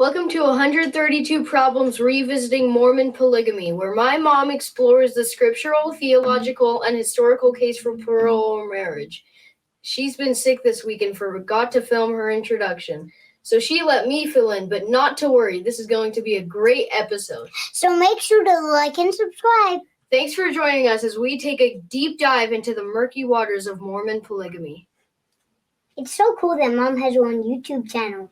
Welcome to 132 Problems Revisiting Mormon Polygamy, where my mom explores the scriptural, theological, and historical case for plural marriage. She's been sick this week and forgot to film her introduction, so she let me fill in, but not to worry, this is going to be a great episode. So make sure to like and subscribe. Thanks for joining us as we take a deep dive into the murky waters of Mormon polygamy. It's so cool that Mom has her own YouTube channel.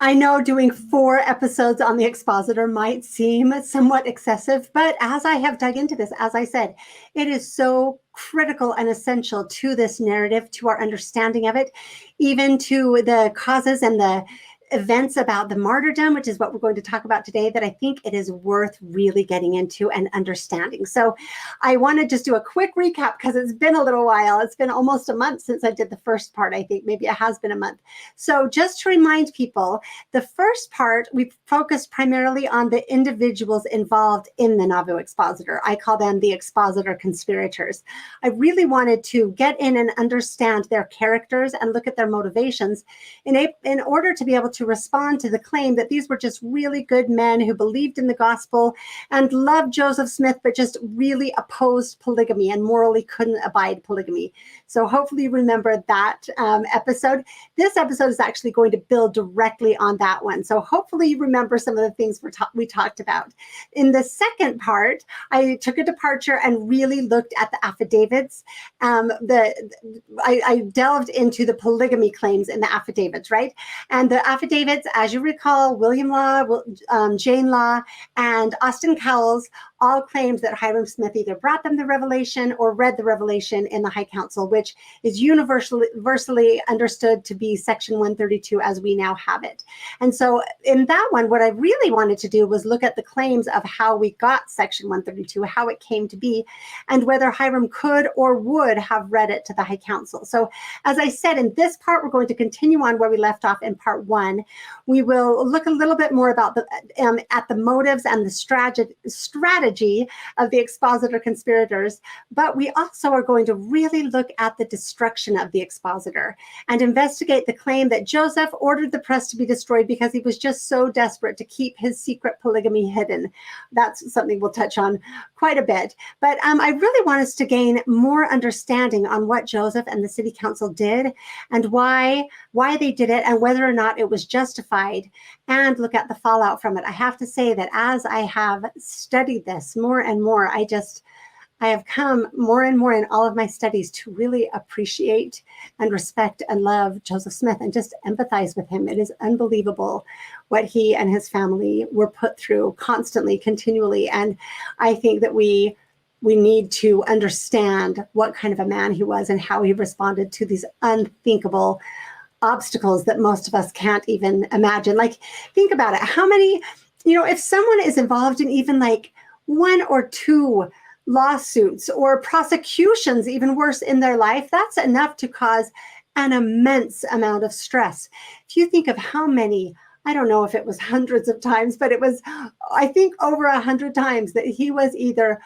I know doing 4 episodes on the Expositor might seem somewhat excessive, but as I have dug into this, as I said, it is so critical and essential to this narrative, to our understanding of it, even to the causes and the events about the martyrdom, which is what we're going to talk about today, that I think it is worth really getting into and understanding. So I want to just do a quick recap because it's been a little while. It's been almost a month since I did the first part. I think maybe it has been a month. So just to remind people, the first part, we focused primarily on the individuals involved in the Nauvoo Expositor. I call them the Expositor conspirators. I really wanted to get in and understand their characters and look at their motivations in order to be able to respond to the claim that these were just really good men who believed in the gospel and loved Joseph Smith, but just really opposed polygamy and morally couldn't abide polygamy. So hopefully you remember that episode. This episode is actually going to build directly on that one. So hopefully you remember some of the things we talked about. In the second part, I took a departure and really looked at the affidavits. I delved into the polygamy claims in the affidavits, right? And the affidavits, as you recall, William Law, Jane Law, and Austin Cowles all claimed that Hiram Smith either brought them the revelation or read the revelation in the High Council, which is universally understood to be Section 132 as we now have it. And so in that one, what I really wanted to do was look at the claims of how we got Section 132, how it came to be, and whether Hiram could or would have read it to the High Council. So as I said, in this part, we're going to continue on where we left off in part 1. We will look a little bit more about at the motives and the strategy of the Expositor conspirators, but we also are going to really look at the destruction of the Expositor and investigate the claim that Joseph ordered the press to be destroyed because he was just so desperate to keep his secret polygamy hidden. That's something we'll touch on quite a bit. But I really want us to gain more understanding on what Joseph and the city council did and why they did it and whether or not it was justified, and look at the fallout from it. I have to say that as I have studied this more and more, I have come more and more in all of my studies to really appreciate and respect and love Joseph Smith and just empathize with him. It is unbelievable what he and his family were put through constantly, continually. And I think that we need to understand what kind of a man he was and how he responded to these unthinkable obstacles that most of us can't even imagine. Like, think about it. How many, if someone is involved in even like 1 or 2 lawsuits or prosecutions, even worse, in their life, that's enough to cause an immense amount of stress. If you think of how many, I don't know if it was hundreds of times, but it was, I think, over 100 times that he was either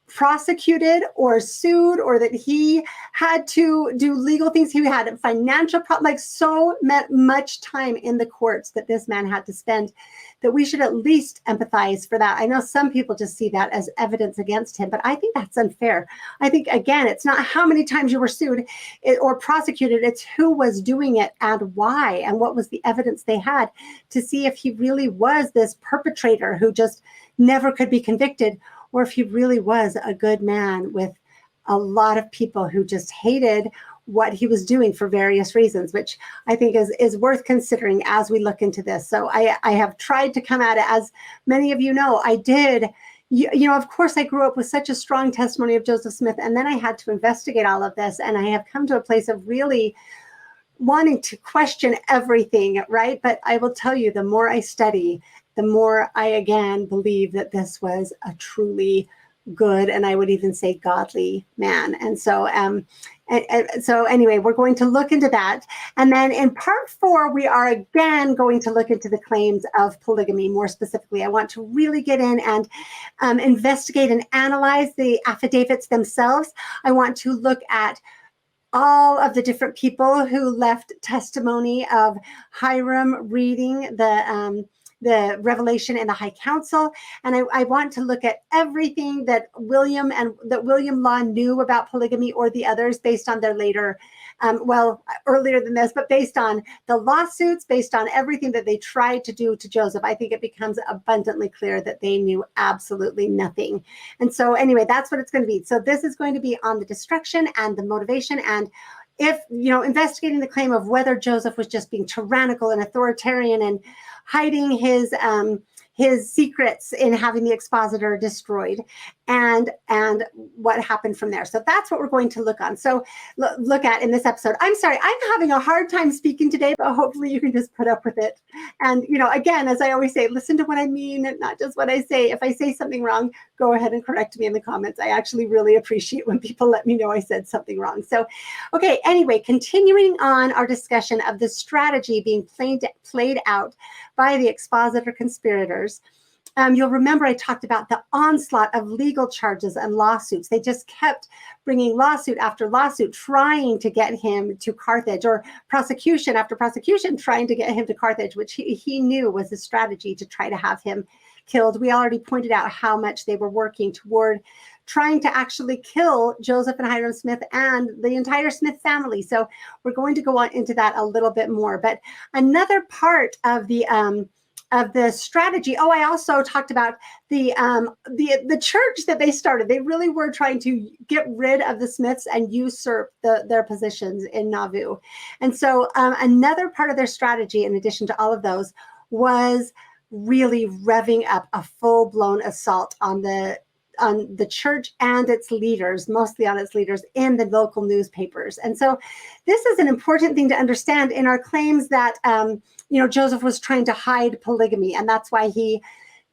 prosecuted or sued, or that he had to do legal things. He had financial problems, like so much time in the courts that this man had to spend, that we should at least empathize for that. I know some people just see that as evidence against him, but I think that's unfair. I think, again, it's not how many times you were sued or prosecuted, it's who was doing it and why, and what was the evidence they had to see if he really was this perpetrator who just never could be convicted, or if he really was a good man with a lot of people who just hated what he was doing for various reasons, which I think is worth considering as we look into this. So I have tried to come at it, as many of you know, I did. Of course, I grew up with such a strong testimony of Joseph Smith, and then I had to investigate all of this, and I have come to a place of really wanting to question everything, right? But I will tell you, the more I study, the more I again believe that this was a truly good, and I would even say godly man. And so so anyway, we're going to look into that. And then in part 4, we are again going to look into the claims of polygamy. More specifically, I want to really get in and investigate and analyze the affidavits themselves. I want to look at all of the different people who left testimony of Hiram reading the revelation in the High Council. And I want to look at everything that William Law knew about polygamy or the others based on their later, earlier than this, but based on the lawsuits, based on everything that they tried to do to Joseph. I think it becomes abundantly clear that they knew absolutely nothing. And so anyway, that's what it's going to be. So this is going to be on the destruction and the motivation, and if, investigating the claim of whether Joseph was just being tyrannical and authoritarian and hiding his secrets in having the expositor destroyed, and what happened from there. So that's what we're going to look on. So look at in this episode. I'm sorry, I'm having a hard time speaking today, but hopefully you can just put up with it. And, again, as I always say, listen to what I mean and not just what I say. If I say something wrong, go ahead and correct me in the comments. I actually really appreciate when people let me know I said something wrong. So, okay, anyway, continuing on our discussion of the strategy being played out by the expositor conspirators. You'll remember I talked about the onslaught of legal charges and lawsuits. They just kept bringing lawsuit after lawsuit, trying to get him to Carthage, or prosecution after prosecution, trying to get him to Carthage, which he knew was a strategy to try to have him killed. We already pointed out how much they were working toward trying to actually kill Joseph and Hiram Smith and the entire Smith family. So we're going to go on into that a little bit more. But another part of the strategy. Oh, I also talked about the church that they started. They really were trying to get rid of the Smiths and usurp their positions in Nauvoo. And so another part of their strategy, in addition to all of those, was really revving up a full-blown assault on the church and its leaders, mostly on its leaders in the local newspapers. And so this is an important thing to understand in our claims that, Joseph was trying to hide polygamy, and that's why he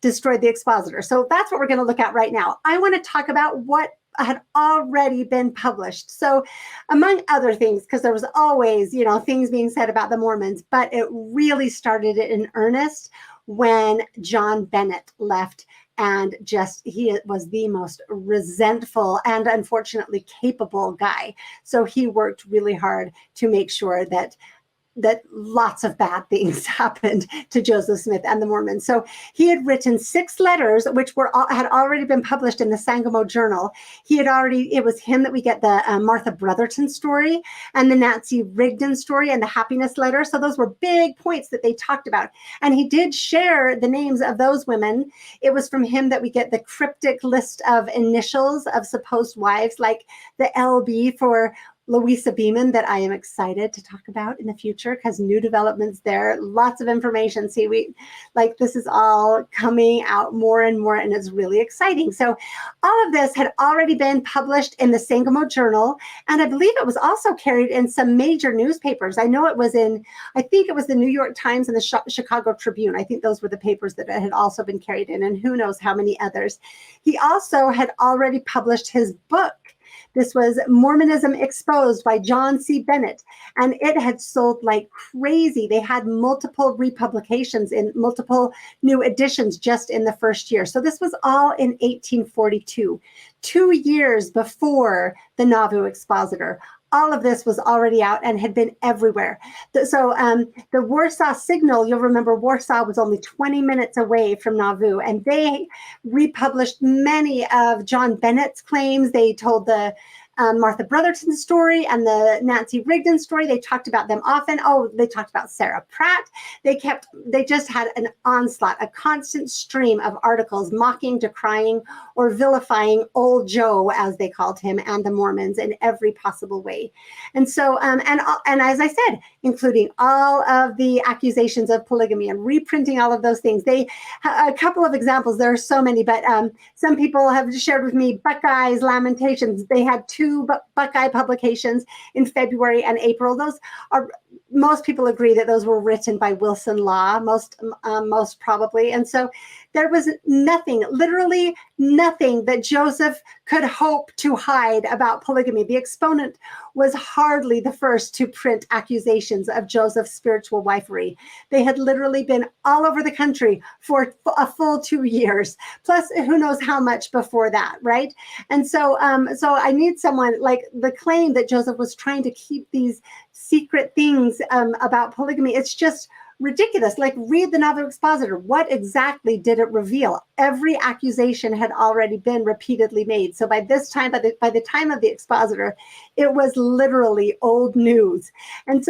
destroyed the expositor. So that's what we're going to look at right now. I want to talk about what had already been published. So among other things, because there was always, things being said about the Mormons, but it really started in earnest when John Bennett left. And he was the most resentful and unfortunately capable guy. So he worked really hard to make sure that lots of bad things happened to Joseph Smith and the Mormons. So he had written 6 letters, which had already been published in the Sangamo Journal. It was him that we get the Martha Brotherton story and the Nancy Rigdon story and the happiness letter. So those were big points that they talked about. And he did share the names of those women. It was from him that we get the cryptic list of initials of supposed wives, like the LB for Louisa Beeman, that I am excited to talk about in the future because new developments there, lots of information. See, this is all coming out more and more, and it's really exciting. So all of this had already been published in the Sangamo Journal, and I believe it was also carried in some major newspapers. I think it was the New York Times and the Chicago Tribune. I think those were the papers that it had also been carried in, and who knows how many others. He also had already published his book. This was Mormonism Exposed by John C. Bennett, and it had sold like crazy. They had multiple republications in multiple new editions just in the first year. So this was all in 1842, 2 years before the Nauvoo Expositor. All of this was already out and had been everywhere. So the Warsaw Signal, you'll remember Warsaw was only 20 minutes away from Nauvoo, and they republished many of John Bennett's claims. They told the Martha Brotherton story and the Nancy Rigdon story. They talked about them often. Oh, they talked about Sarah Pratt. They just had an onslaught, a constant stream of articles mocking, decrying, or vilifying old Joe, as they called him, and the Mormons in every possible way. And so, and as I said, including all of the accusations of polygamy and reprinting all of those things. A couple of examples, there are so many, but some people have shared with me Buckeye's Lamentations. They had 2 Buckeye publications in February and April. Most people agree that those were written by Wilson Law, most probably. And so There was nothing, literally nothing that Joseph could hope to hide about polygamy. The Exponent was hardly the first to print accusations of Joseph's spiritual wifery. They had literally been all over the country for a full 2 years, plus who knows how much before that, right? And so I need someone, like the claim that Joseph was trying to keep these secret things about polygamy. It's just ridiculous. Like, read the Nauvoo Expositor. What exactly did it reveal? Every accusation had already been repeatedly made. So by this time, by the time of the Expositor, it was literally old news. And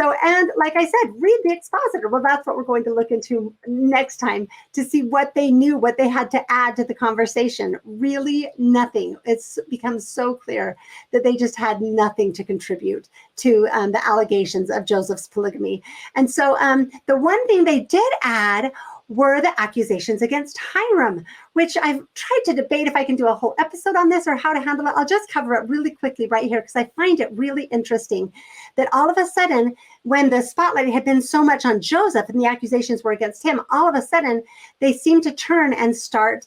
like I said, read the Expositor. Well, that's what we're going to look into next time, to see what they knew, what they had to add to the conversation. Really nothing. It's become so clear that they just had nothing to contribute to the allegations of Joseph's polygamy. And so the one thing they did add were the accusations against Hiram, which I've tried to debate if I can do a whole episode on this or how to handle it. I'll just cover it really quickly right here, because I find it really interesting that all of a sudden, when the spotlight had been so much on Joseph and the accusations were against him, all of a sudden they seem to turn and start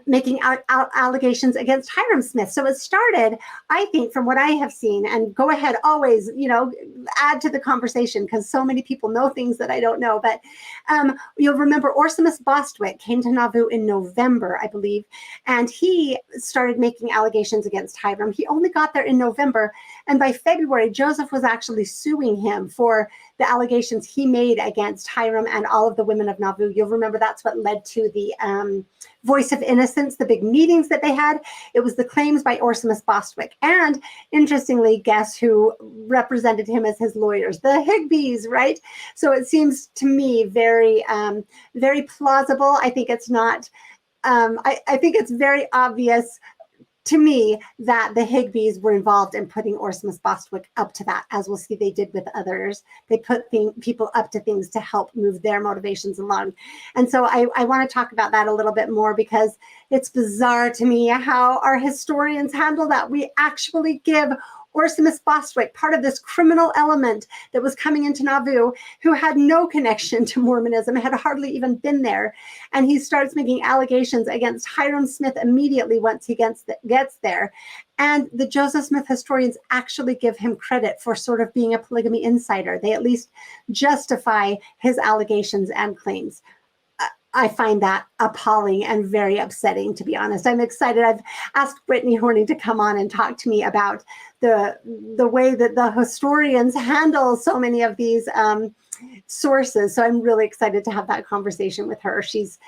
making allegations against Hiram Smith. So it started, I think, from what I have seen, and go ahead, always, add to the conversation, because so many people know things that I don't know. But you'll remember Orsimus Bostwick came to Nauvoo in November, I believe, and he started making allegations against Hiram. He only got there in November, and by February, Joseph was actually suing him for the allegations he made against Hiram and all of the women of Nauvoo. You'll remember that's what led to the Voice of Innocence, the big meetings that they had. It was the claims by Orsimus Bostwick. And interestingly, guess who represented him as his lawyers? The Higbees, right? So it seems to me very, very plausible. I think it's not, I think it's very obvious to me that the Higbees were involved in putting Orsimus Bostwick up to that, as we'll see they did with others. They put people up to things to help move their motivations along. And so I want to talk about that a little bit more, because it's bizarre to me how our historians handle that. We actually give Orsimus Bostwick, part of this criminal element that was coming into Nauvoo, who had no connection to Mormonism, had hardly even been there. And he starts making allegations against Hiram Smith immediately once he gets there. And the Joseph Smith historians actually give him credit for sort of being a polygamy insider. They at least justify his allegations and claims. I find that appalling and very upsetting, to be honest. I'm excited. I've asked Brittany Horning to come on and talk to me about the way that the historians handle so many of these sources. So I'm really excited to have that conversation with her. She's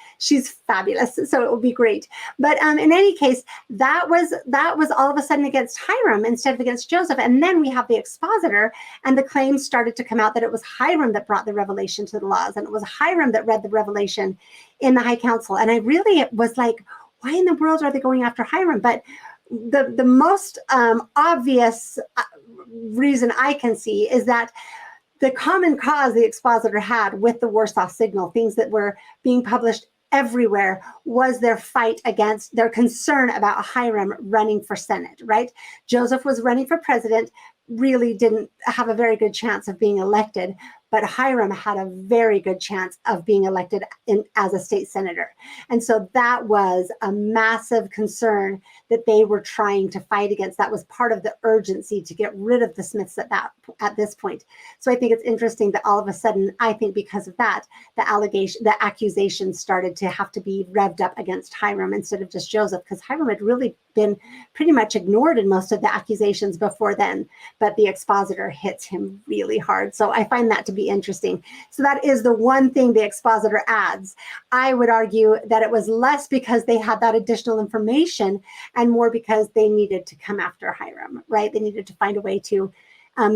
fabulous. So it will be great. But in any case, that was all of a sudden against Hiram instead of against Joseph. And then we have the Expositor, and the claims started to come out that it was Hiram that brought the revelation to the laws, and it was Hiram that read the revelation in the High Council. And I really was like, why in the world are they going after Hiram? But the most obvious reason I can see is that the common cause the Expositor had with the Warsaw Signal, things that were being published everywhere, was their fight against, their concern about Hiram running for Senate, right? Joseph was running for president, really didn't have a very good chance of being elected, but Hiram had a very good chance of being elected as a state senator. And so that was a massive concern that they were trying to fight against. That was part of the urgency to get rid of the Smiths at this point. So I think it's interesting that all of a sudden, I think because of that, the accusations started to have to be revved up against Hiram instead of just Joseph, because Hiram had really been pretty much ignored in most of the accusations before then, but the Expositor hits him really hard. So I find that to be interesting. So that is the one thing the Expositor adds. I would argue that it was less because they had that additional information and more because they needed to come after Hiram, right? They needed to find a way to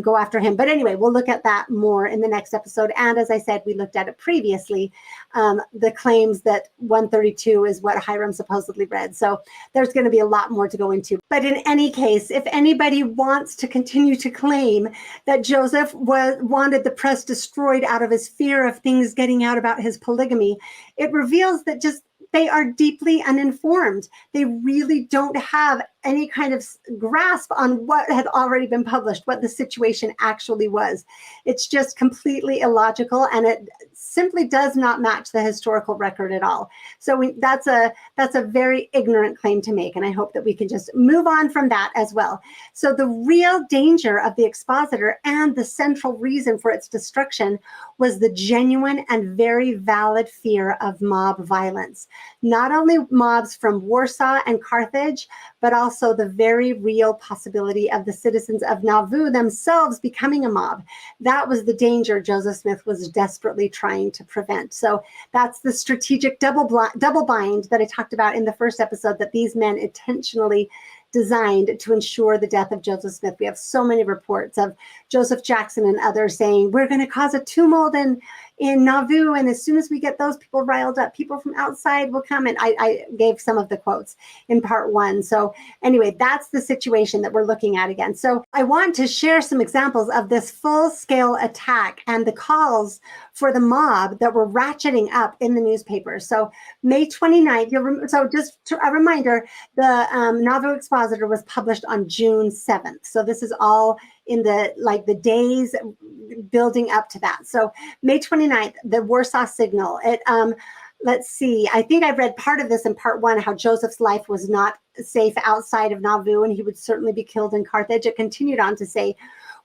go after him. But anyway, we'll look at that more in the next episode. And as I said, we looked at it previously, the claims that 132 is what Hiram supposedly read. So there's going to be a lot more to go into. But in any case, if anybody wants to continue to claim that Joseph wanted the press destroyed out of his fear of things getting out about his polygamy, it reveals that just they are deeply uninformed. They really don't have any kind of grasp on what had already been published, what the situation actually was. It's just completely illogical, and it simply does not match the historical record at all. So that's a very ignorant claim to make, and I hope that we can just move on from that as well. So the real danger of the expositor and the central reason for its destruction was the genuine and very valid fear of mob violence. Not only mobs from Warsaw and Carthage, but also the very real possibility of the citizens of Nauvoo themselves becoming a mob. That was the danger Joseph Smith was desperately trying to prevent. So that's the strategic double bind that I talked about in the first episode, that these men intentionally designed to ensure the death of Joseph Smith. We have so many reports of Joseph Jackson and others saying, we're going to cause a tumult in Nauvoo, and as soon as we get those people riled up, people from outside will come. And I gave some of the quotes in part 1. So anyway, that's the situation that we're looking at again. So I want to share some examples of this full-scale attack and the calls for the mob that were ratcheting up in the newspapers. So May 29th, so just a reminder, the Nauvoo Expositor was published on June 7th. So this is all in the days building up to that. So May 29th, the Warsaw Signal. Let's see, I think I read part of this in part 1, how Joseph's life was not safe outside of Nauvoo, and he would certainly be killed in Carthage. It continued on to say,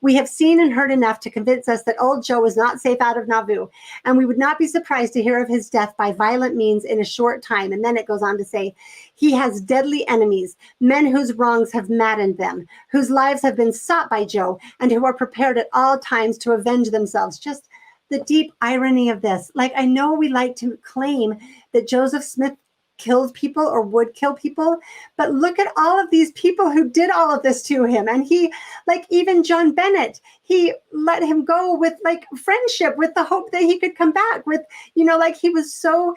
we have seen and heard enough to convince us that old Joe was not safe out of Nauvoo, and we would not be surprised to hear of his death by violent means in a short time. And then it goes on to say, he has deadly enemies, men whose wrongs have maddened them, whose lives have been sought by Joe, and who are prepared at all times to avenge themselves. Just the deep irony of this. Like, I know we like to claim that Joseph Smith killed people or would kill people, but look at all of these people who did all of this to him. And he, like even John Bennett, he let him go with like friendship, with the hope that he could come back with, like he was so,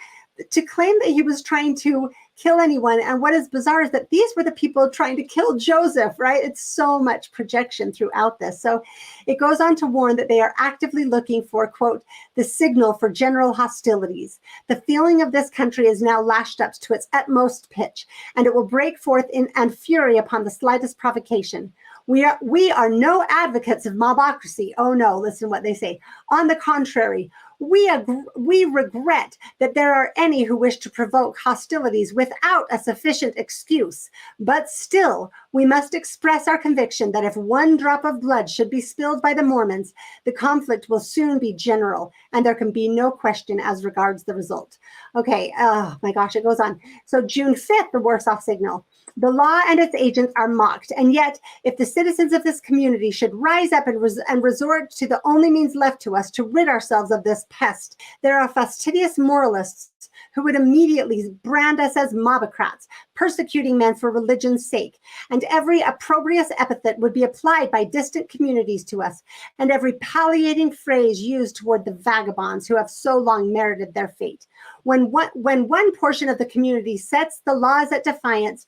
to claim that he was trying to kill anyone. And what is bizarre is that these were the people trying to kill Joseph, right? It's so much projection throughout this. So it goes on to warn that they are actively looking for, quote, the signal for general hostilities. The feeling of this country is now lashed up to its utmost pitch, and it will break forth in and fury upon the slightest provocation. We are no advocates of mobocracy. Oh no, listen what they say. On the contrary, we regret that there are any who wish to provoke hostilities without a sufficient excuse. But still, we must express our conviction that if one drop of blood should be spilled by the Mormons, the conflict will soon be general, and there can be no question as regards the result. Okay, oh my gosh, it goes on. So June 5th, the Warsaw Signal. The law and its agents are mocked, and yet if the citizens of this community should rise up and resort to the only means left to us to rid ourselves of this pest, there are fastidious moralists who would immediately brand us as mobocrats, persecuting men for religion's sake, and every opprobrious epithet would be applied by distant communities to us, and every palliating phrase used toward the vagabonds who have so long merited their fate. When one portion of the community sets the laws at defiance,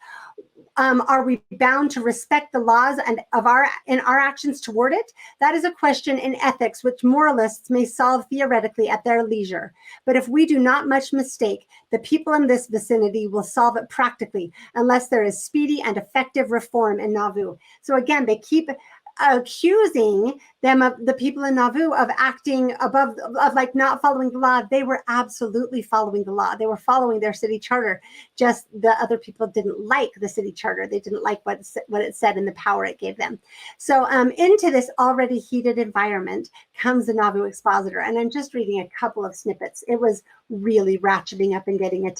are we bound to respect the laws and in our actions toward it? That is a question in ethics which moralists may solve theoretically at their leisure. But if we do not much mistake, the people in this vicinity will solve it practically, unless there is speedy and effective reform in Nauvoo. So again, they keep accusing them of the people in Nauvoo of acting above, of like not following the law. They were absolutely following the law. They were following their city charter. Just the other people didn't like the city charter. They didn't like what it said and the power it gave them. So into this already heated environment comes the Nauvoo Expositor. And I'm just reading a couple of snippets. It was really ratcheting up and getting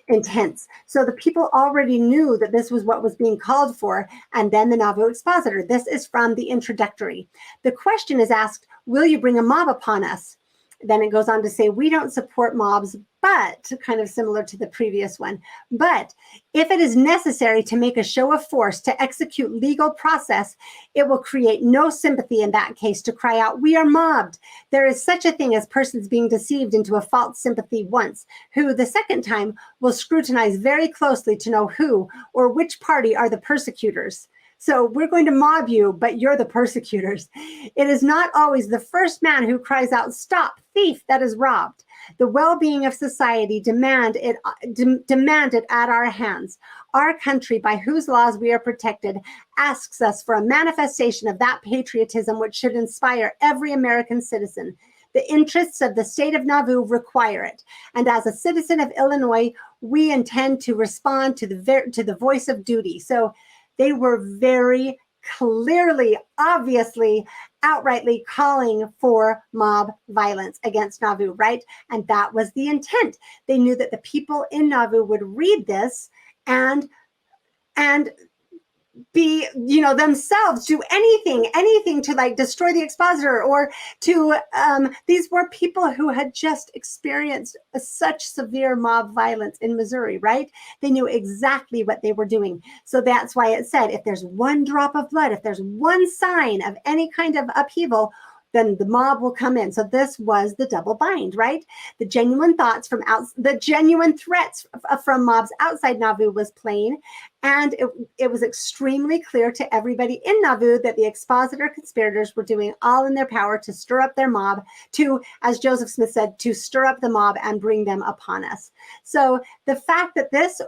intense. So the people already knew that this was what was being called for. And then the Nauvoo Expositor. This is from the introductory. The question is asked, will you bring a mob upon us? Then it goes on to say, we don't support mobs, but, kind of similar to the previous one, but if it is necessary to make a show of force to execute legal process, it will create no sympathy in that case to cry out, we are mobbed. There is such a thing as persons being deceived into a false sympathy once, who the second time will scrutinize very closely to know who or which party are the persecutors. So we're going to mob you, but you're the persecutors. It is not always the first man who cries out, "Stop, thief," that is robbed. The well-being of society demanded at our hands. Our country, by whose laws we are protected, asks us for a manifestation of that patriotism which should inspire every American citizen. The interests of the state of Nauvoo require it. And as a citizen of Illinois, we intend to respond to the voice of duty. So they were very clearly, obviously, outrightly calling for mob violence against Nauvoo, right? And that was the intent. They knew that the people in Nauvoo would read this and be, themselves do anything to like destroy the expositor or to, these were people who had just experienced such severe mob violence in Missouri, right? They knew exactly what they were doing. So that's why it said, if there's one drop of blood, if there's one sign of any kind of upheaval, then the mob will come in. So this was the double bind, right? The genuine threats from mobs outside Nauvoo was plain, and it was extremely clear to everybody in Nauvoo that the expositor conspirators were doing all in their power to stir up their mob, to, as Joseph Smith said, to stir up the mob and bring them upon us. So the fact that this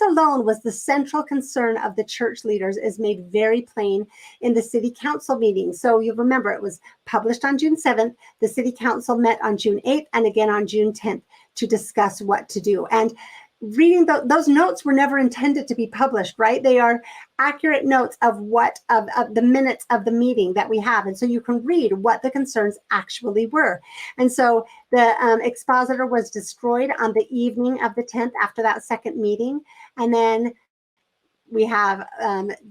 alone was the central concern of the church leaders is made very plain in the city council meeting. So you remember, it was published on June 7th. The city council met on June 8th and again on June 10th to discuss what to do. And reading those notes were never intended to be published, right? They are accurate notes of the minutes of the meeting that we have. And so you can read what the concerns actually were. And so the expositor was destroyed on the evening of the 10th after that second meeting. And then we have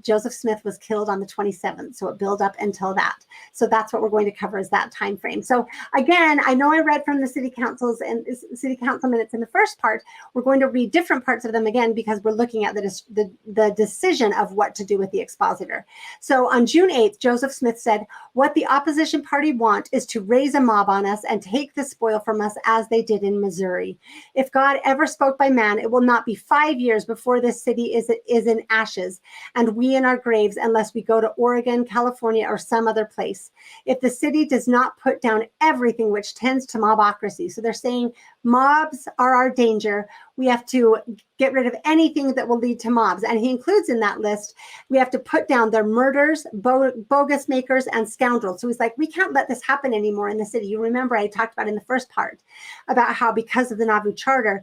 Joseph Smith was killed on the 27th. So it built up until that. So that's what we're going to cover is that time frame. So again, I know I read from the city councils and city council minutes in the first part. We're going to read different parts of them again because we're looking at the decision of what to do with the expositor. So on June 8th, Joseph Smith said, "What the opposition party want is to raise a mob on us and take the spoil from us as they did in Missouri. If God ever spoke by man, it will not be 5 years before this city is in ashes and we in our graves unless we go to Oregon, California, or some other place. If the city does not put down everything which tends to mobocracy." So they're saying mobs are our danger. We have to get rid of anything that will lead to mobs. And he includes in that list, we have to put down their murders, bogus makers, and scoundrels. So he's like, we can't let this happen anymore in the city. You remember I talked about in the first part about how because of the Nauvoo Charter,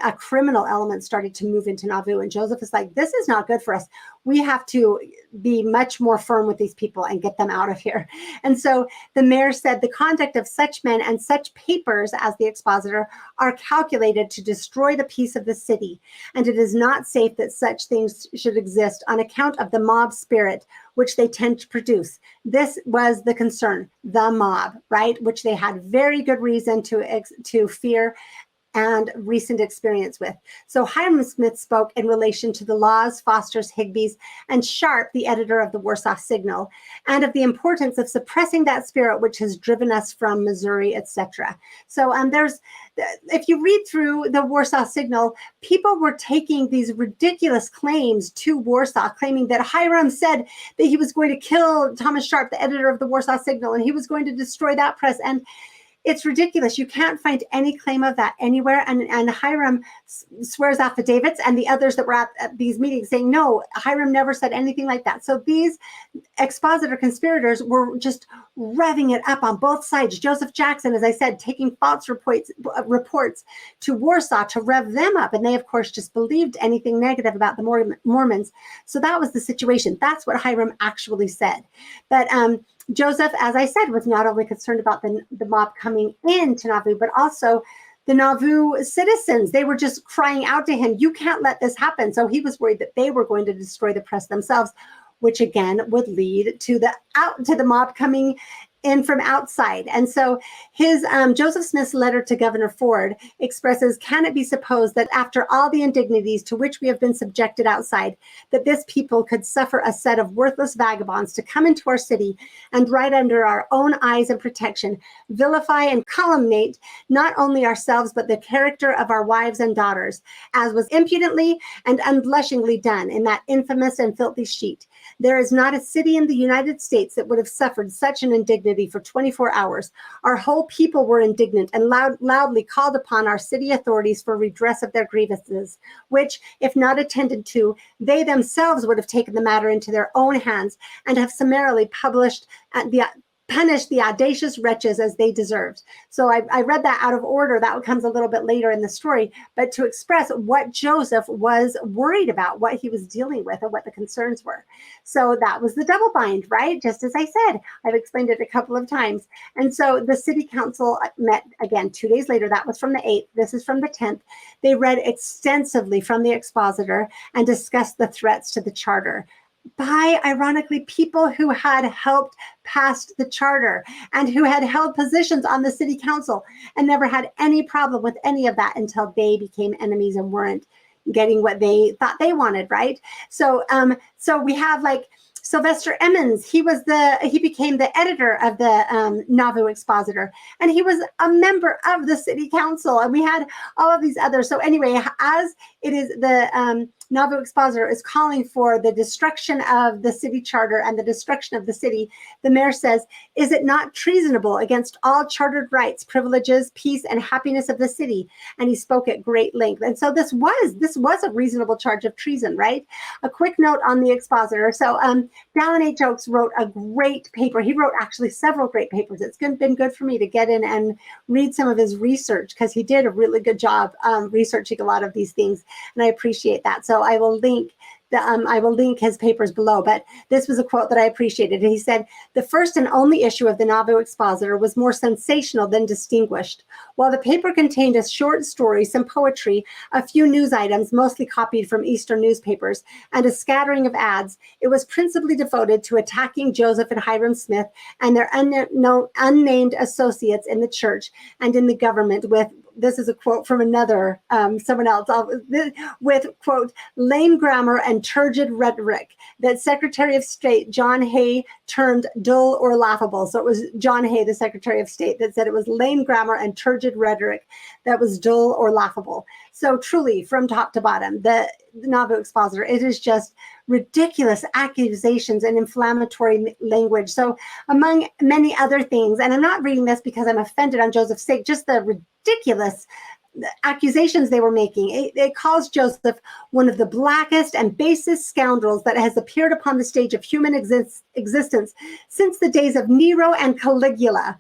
a criminal element started to move into Nauvoo. And Joseph is like, this is not good for us. We have to be much more firm with these people and get them out of here. And so the mayor said the conduct of such men and such papers as the expositor are calculated to destroy the peace of the city. And it is not safe that such things should exist on account of the mob spirit, which they tend to produce. This was the concern, the mob, right? Which they had very good reason to fear and recent experience with. So Hiram Smith spoke in relation to the Laws, Fosters, Higbees, and Sharp, the editor of the Warsaw Signal, and of the importance of suppressing that spirit which has driven us from Missouri, etc. So if you read through the Warsaw Signal, people were taking these ridiculous claims to Warsaw, claiming that Hiram said that he was going to kill Thomas Sharp, the editor of the Warsaw Signal, and he was going to destroy that press. And it's ridiculous. You can't find any claim of that anywhere. And Hiram swears affidavits and the others that were at these meetings saying, no, Hiram never said anything like that. So these expositor conspirators were just revving it up on both sides. Joseph Jackson, as I said, taking false reports to Warsaw to rev them up. And they, of course, just believed anything negative about the Mormons. So that was the situation. That's what Hiram actually said. But Joseph, as I said, was not only concerned about the mob coming into Nauvoo, but also the Nauvoo citizens. They were just crying out to him, you can't let this happen. So he was worried that they were going to destroy the press themselves, which again would lead to the mob coming in from outside. And so his Joseph Smith's letter to Governor Ford expresses, can it be supposed that after all the indignities to which we have been subjected outside, that this people could suffer a set of worthless vagabonds to come into our city and right under our own eyes and protection, vilify and calumniate not only ourselves, but the character of our wives and daughters, as was impudently and unblushingly done in that infamous and filthy sheet. There is not a city in the United States that would have suffered such an indignity for 24 hours. Our whole people were indignant and loudly called upon our city authorities for redress of their grievances, which, if not attended to, they themselves would have taken the matter into their own hands and have summarily punished the audacious wretches as they deserved. So I read that out of order. That comes a little bit later in the story, but to express what Joseph was worried about, what he was dealing with, and what the concerns were. So that was the double bind, right? Just as I said, I've explained it a couple of times. And so the city council met again 2 days later. That was from the 8th. This is from the 10th. They read extensively from the expositor and discussed the threats to the charter by, ironically, people who had helped pass the charter and who had held positions on the city council and never had any problem with any of that until they became enemies and weren't getting what they thought they wanted, right? So we have like Sylvester Emmons. He became the editor of the Nauvoo Expositor, and he was a member of the city council, and we had all of these others. So anyway, as it is, the Nauvoo Expositor is calling for the destruction of the city charter and the destruction of the city. The mayor says, is it not treasonable against all chartered rights, privileges, peace, and happiness of the city? And he spoke at great length. And so this was a reasonable charge of treason, right? A quick note on the Expositor. So Dallin H. Oakes wrote a great paper. He wrote actually several great papers. It's been good for me to get in and read some of his research, because he did a really good job researching a lot of these things, and I appreciate that. So I will link his papers below, but this was a quote that I appreciated. He said, the first and only issue of the Nauvoo Expositor was more sensational than distinguished. While the paper contained a short story, some poetry, a few news items, mostly copied from Eastern newspapers, and a scattering of ads, it was principally devoted to attacking Joseph and Hiram Smith and their unnamed associates in the church and in the government with, this is a quote from another, someone else, with, quote, lame grammar and turgid rhetoric that Secretary of State John Hay termed dull or laughable. So it was John Hay, the Secretary of State, that said it was lame grammar and turgid rhetoric that was dull or laughable. So truly, from top to bottom, the Nauvoo Expositor, it is just ridiculous accusations and inflammatory language. So among many other things, and I'm not reading this because I'm offended on Joseph's sake, just the ridiculous accusations they were making. It calls Joseph one of the blackest and basest scoundrels that has appeared upon the stage of human existence since the days of Nero and Caligula.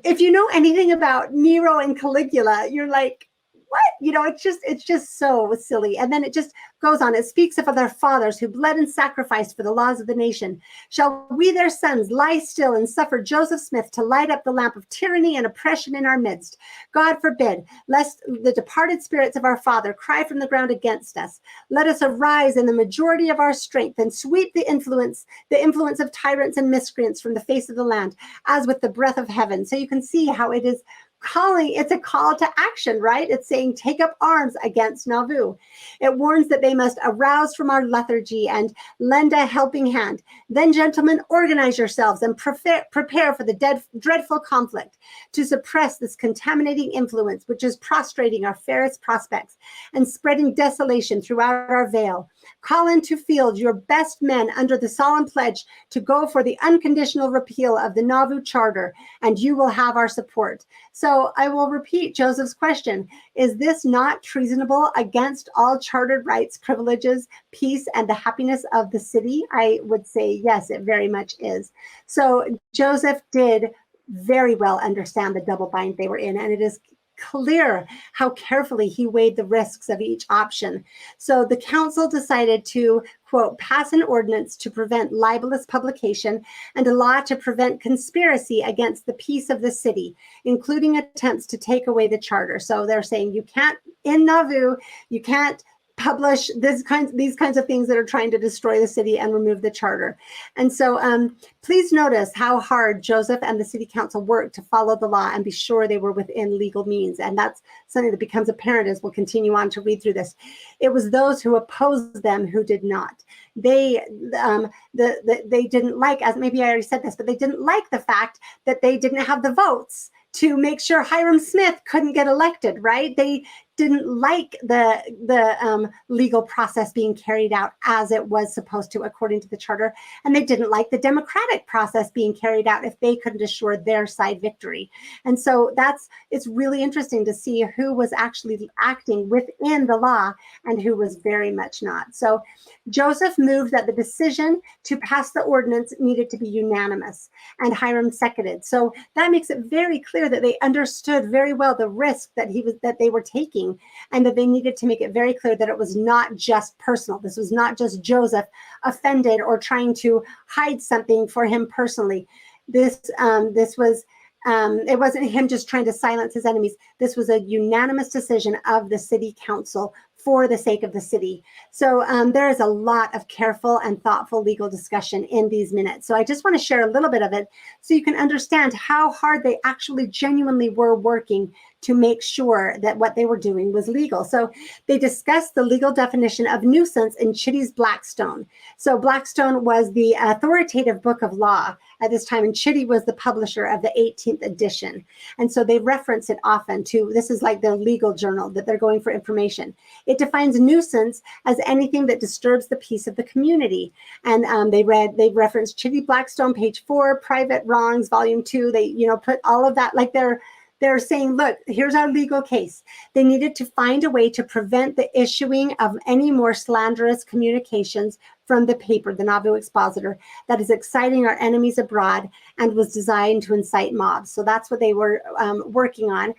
If you know anything about Nero and Caligula, you're like, what? You know, it's just so silly. And then it just goes on. It speaks of their fathers who bled and sacrificed for the laws of the nation. Shall we, their sons, lie still and suffer Joseph Smith to light up the lamp of tyranny and oppression in our midst? God forbid, lest the departed spirits of our father cry from the ground against us. Let us arise in the majority of our strength and sweep the influence of tyrants and miscreants from the face of the land, as with the breath of heaven. So you can see how it is it's a call to action, right? It's saying, take up arms against Nauvoo. It warns that they must arouse from our lethargy and lend a helping hand. Then, gentlemen, organize yourselves and prepare for the dreadful conflict to suppress this contaminating influence, which is prostrating our fairest prospects and spreading desolation throughout our vale. Call into field your best men under the solemn pledge to go for the unconditional repeal of the Nauvoo Charter, and you will have our support. So I will repeat Joseph's question. Is this not treasonable against all chartered rights, privileges, peace, and the happiness of the city? I would say yes, it very much is. So Joseph did very well understand the double bind they were in, and it is clear how carefully he weighed the risks of each option. So the council decided to, quote, pass an ordinance to prevent libelous publication and a law to prevent conspiracy against the peace of the city, including attempts to take away the charter. So they're saying you can't, in Nauvoo, you can't publish these kinds of things that are trying to destroy the city and remove the charter. And so please notice how hard Joseph and the city council worked to follow the law and be sure they were within legal means. And that's something that becomes apparent as we'll continue on to read through this. It was those who opposed them who did not. They didn't like, as maybe I already said this, but they didn't like the fact that they didn't have the votes to make sure Hiram Smith couldn't get elected, right? They didn't like the legal process being carried out as it was supposed to according to the charter, and they didn't like the democratic process being carried out if they couldn't assure their side victory. And so it's really interesting to see who was actually acting within the law and who was very much not. So Joseph moved that the decision to pass the ordinance needed to be unanimous, and Hiram seconded. So that makes it very clear that they understood very well the risk that they were taking, and that they needed to make it very clear that it was not just personal. This was not just Joseph offended or trying to hide something for him personally. This was it wasn't him just trying to silence his enemies. This was a unanimous decision of the city council for the sake of the city. So there is a lot of careful and thoughtful legal discussion in these minutes. So I just want to share a little bit of it so you can understand how hard they actually genuinely were working to make sure that what they were doing was legal. So they discussed the legal definition of nuisance in Chitty's Blackstone. So Blackstone was the authoritative book of law at this time, and Chitty was the publisher of the 18th edition. And so they reference it often to, this is like their legal journal that they're going for information. It defines nuisance as anything that disturbs the peace of the community. And they referenced Chitty Blackstone, page 4, Private Wrongs, volume 2. They, put all of that, like they're saying, look, here's our legal case. They needed to find a way to prevent the issuing of any more slanderous communications from the paper, the Nauvoo Expositor, that is exciting our enemies abroad and was designed to incite mobs. So that's what they were working on.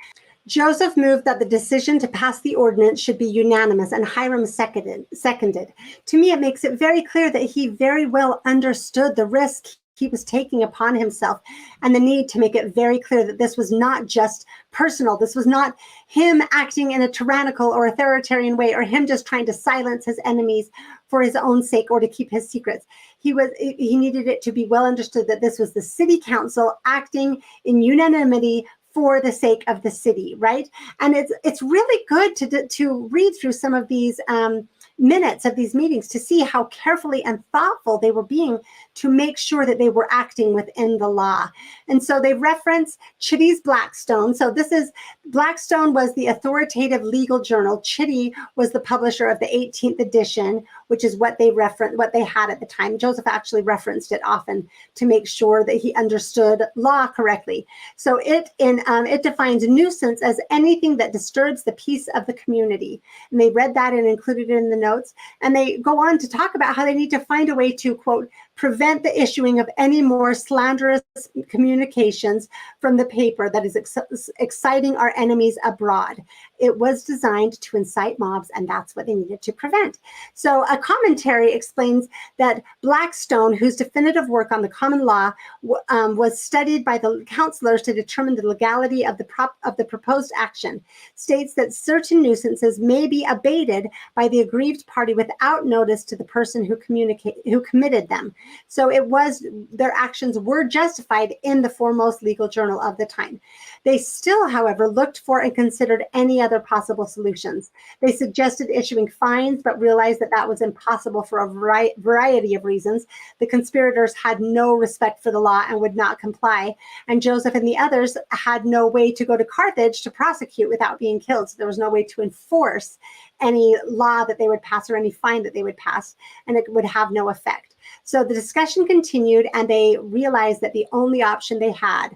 Joseph moved that the decision to pass the ordinance should be unanimous, and Hiram seconded. To me, it makes it very clear that he very well understood the risk he was taking upon himself and the need to make it very clear that this was not just personal. This was not him acting in a tyrannical or authoritarian way, or him just trying to silence his enemies for his own sake or to keep his secrets. He needed it to be well understood that this was the city council acting in unanimity for the sake of the city, right? And it's really good to read through some of these minutes of these meetings to see how carefully and thoughtful they were being to make sure that they were acting within the law. And so they reference Chitty's Blackstone. So Blackstone was the authoritative legal journal. Chitty was the publisher of the 18th edition, which is what they had at the time. Joseph actually referenced it often to make sure that he understood law correctly. So it defines nuisance as anything that disturbs the peace of the community. And they read that and included it in the notes. And they go on to talk about how they need to find a way to, quote, prevent the issuing of any more slanderous communications from the paper that is exciting our enemies abroad. It was designed to incite mobs, and that's what they needed to prevent. So a commentary explains that Blackstone, whose definitive work on the common law was studied by the counselors to determine the legality of the proposed action, states that certain nuisances may be abated by the aggrieved party without notice to the person who committed them. So their actions were justified in the foremost legal journal of the time. They still, however, looked for and considered any other possible solutions. They suggested issuing fines, but realized that that was impossible for a variety of reasons. The conspirators had no respect for the law and would not comply. And Joseph and the others had no way to go to Carthage to prosecute without being killed. So there was no way to enforce any law that they would pass or any fine that they would pass, and it would have no effect. So the discussion continued, and they realized that the only option they had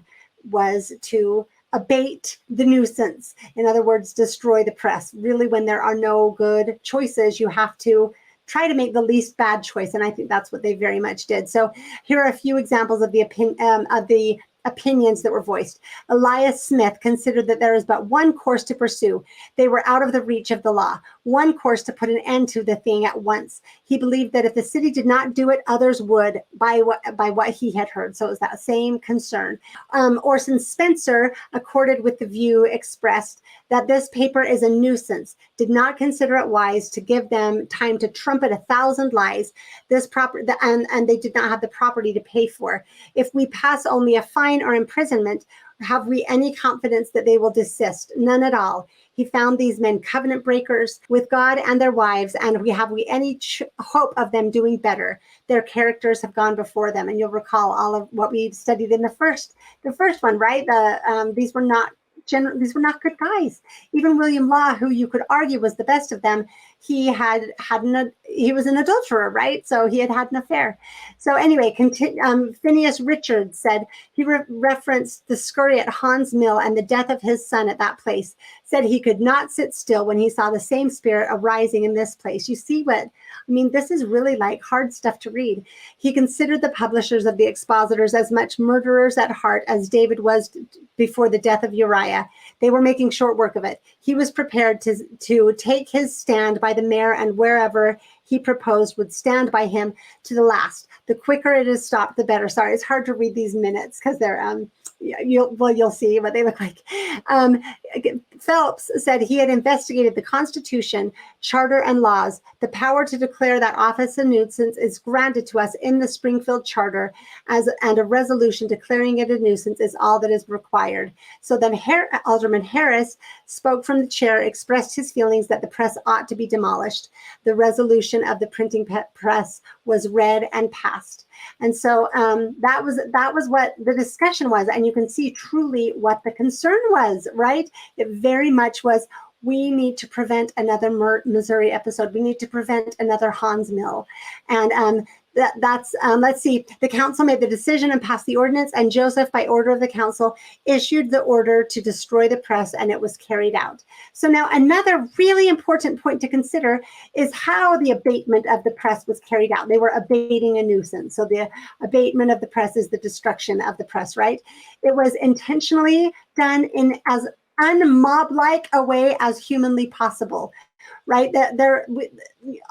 was to abate the nuisance. In other words, destroy the press. Really, when there are no good choices, you have to try to make the least bad choice. And I think that's what they very much did. So here are a few examples of the opinions that were voiced. Elias Smith considered that there is but one course to pursue. They were out of the reach of the law. One course to put an end to the thing at once. He believed that if the city did not do it, others would, by what he had heard. So it was that same concern. Orson Spencer accorded with the view expressed that this paper is a nuisance, did not consider it wise to give them time to trumpet 1,000 lies, and they did not have the property to pay for. If we pass only a fine or imprisonment, have we any confidence that they will desist? None at all. He found these men covenant breakers with God and their wives, and have we any hope of them doing better? Their characters have gone before them, and you'll recall all of what we studied in the first one, right? These were not good guys. Even William Law, who you could argue was the best of them, he was an adulterer, right? So he had an affair. So anyway, Phineas Richards said, he referenced the scurry at Hans Mill and the death of his son at that place, said he could not sit still when he saw the same spirit arising in this place. You see this is really like hard stuff to read. He considered the publishers of the Expositors as much murderers at heart as David was before the death of Uriah. They were making short work of it. He was prepared to take his stand by the mayor, and wherever he proposed would stand by him to the last. The quicker it is stopped, the better. Sorry, it's hard to read these minutes because they're you'll see what they look like. Phelps said he had investigated the Constitution, Charter, and laws. The power to declare that office a nuisance is granted to us in the Springfield Charter, and a resolution declaring it a nuisance is all that is required. So then Alderman Harris spoke from the chair, expressed his feelings that the press ought to be demolished. The resolution of the printing press was read and passed. And so that was what the discussion was. And you can see truly what the concern was, right? It very much was, we need to prevent another Missouri episode. We need to prevent another Hans Mill. And let's see, the council made the decision and passed the ordinance, and Joseph, by order of the council, issued the order to destroy the press, and it was carried out. So now another really important point to consider is how the abatement of the press was carried out. They were abating a nuisance. So the abatement of the press is the destruction of the press, right? It was intentionally done in as unmob-like a way as humanly possible. Right,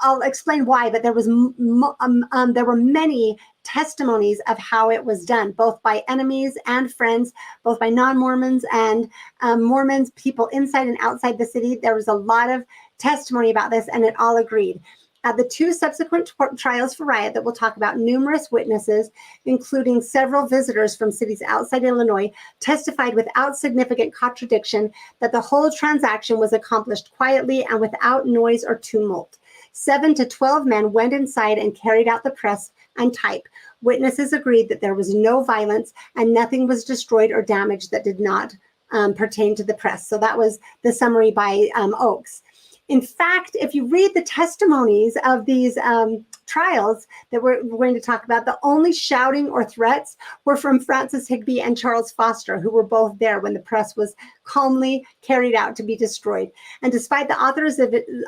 I'll explain why, but there were many testimonies of how it was done, both by enemies and friends, both by non-Mormons and Mormons, people inside and outside the city. There was a lot of testimony about this, and it all agreed. At the two subsequent trials for riot that we'll talk about, numerous witnesses, including several visitors from cities outside Illinois, testified without significant contradiction that the whole transaction was accomplished quietly and without noise or tumult. 7 to 12 men went inside and carried out the press and type. Witnesses agreed that there was no violence and nothing was destroyed or damaged that did not pertain to the press. So that was the summary by Oakes. In fact, if you read the testimonies of these trials that we're going to talk about, the only shouting or threats were from Francis Higbee and Charles Foster, who were both there when the press was calmly carried out to be destroyed. And despite the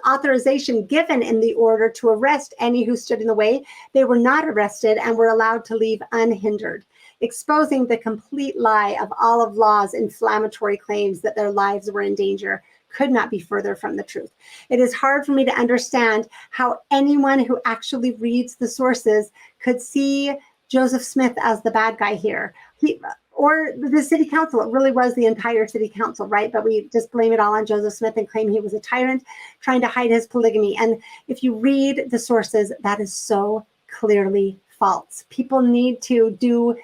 authorization given in the order to arrest any who stood in the way, they were not arrested and were allowed to leave unhindered, exposing the complete lie of all of Law's inflammatory claims that their lives were in danger. Could not be further from the truth. It is hard for me to understand how anyone who actually reads the sources could see Joseph Smith as the bad guy here. Or the city council. It really was the entire city council, right? But we just blame it all on Joseph Smith and claim he was a tyrant trying to hide his polygamy. And if you read the sources, that is so clearly false. People need to do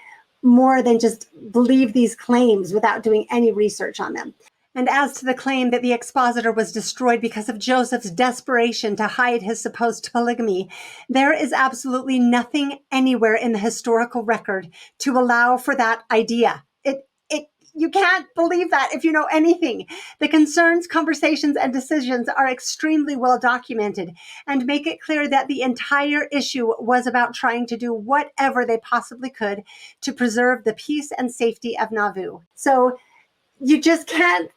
more than just believe these claims without doing any research on them. And as to the claim that the Expositor was destroyed because of Joseph's desperation to hide his supposed polygamy, there is absolutely nothing anywhere in the historical record to allow for that idea. You can't believe that if you know anything. The concerns, conversations, and decisions are extremely well documented and make it clear that the entire issue was about trying to do whatever they possibly could to preserve the peace and safety of Nauvoo. So you just can't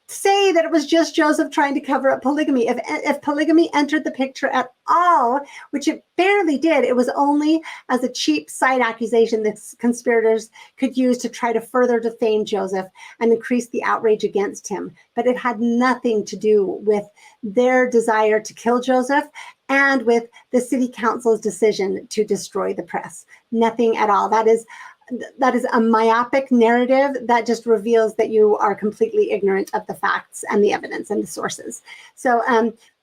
say that it was just Joseph trying to cover up polygamy. If polygamy entered the picture at all, which it barely did, it was only as a cheap side accusation that conspirators could use to try to further defame Joseph and increase the outrage against him. But it had nothing to do with their desire to kill Joseph and with the city council's decision to destroy the press. Nothing at all. that is a myopic narrative that just reveals that you are completely ignorant of the facts and the evidence and the sources. So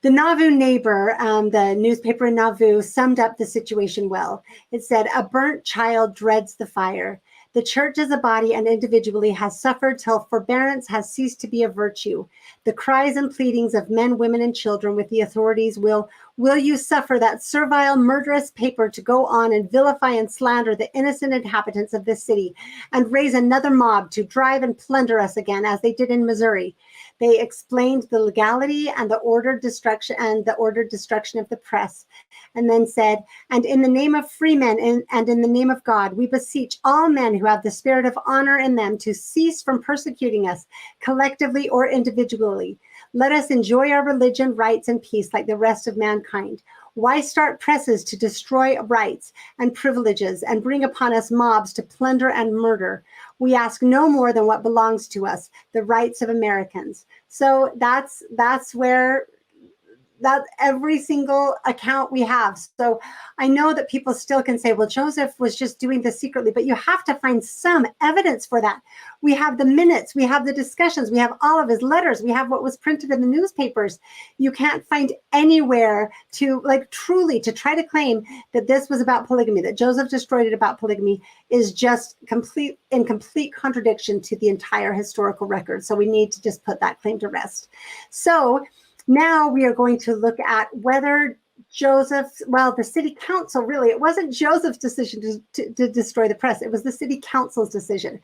the Nauvoo Neighbor, the newspaper in Nauvoo, summed up the situation well. It said, "A burnt child dreads the fire. The church as a body and individually has suffered till forbearance has ceased to be a virtue. The cries and pleadings of men, women, and children with the authorities will you suffer that servile, murderous paper to go on and vilify and slander the innocent inhabitants of this city and raise another mob to drive and plunder us again as they did in Missouri?" They explained the legality and the ordered destruction of the press, and then said, "And in the name of free men and in the name of God, we beseech all men who have the spirit of honor in them to cease from persecuting us, collectively or individually. Let us enjoy our religion, rights, and peace like the rest of mankind. Why start presses to destroy rights and privileges and bring upon us mobs to plunder and murder? We ask no more than what belongs to us, the rights of Americans." So that's where that every single account we have. So I know that people still can say, well, Joseph was just doing this secretly, but you have to find some evidence for that. We have the minutes, we have the discussions, we have all of his letters, we have what was printed in the newspapers. You can't find anywhere to truly to try to claim that this was about polygamy, that Joseph destroyed it about polygamy, is just in complete contradiction to the entire historical record. So we need to just put that claim to rest. So now we are going to look at whether the city council, really, it wasn't Joseph's decision to destroy the press. It was the city council's decision.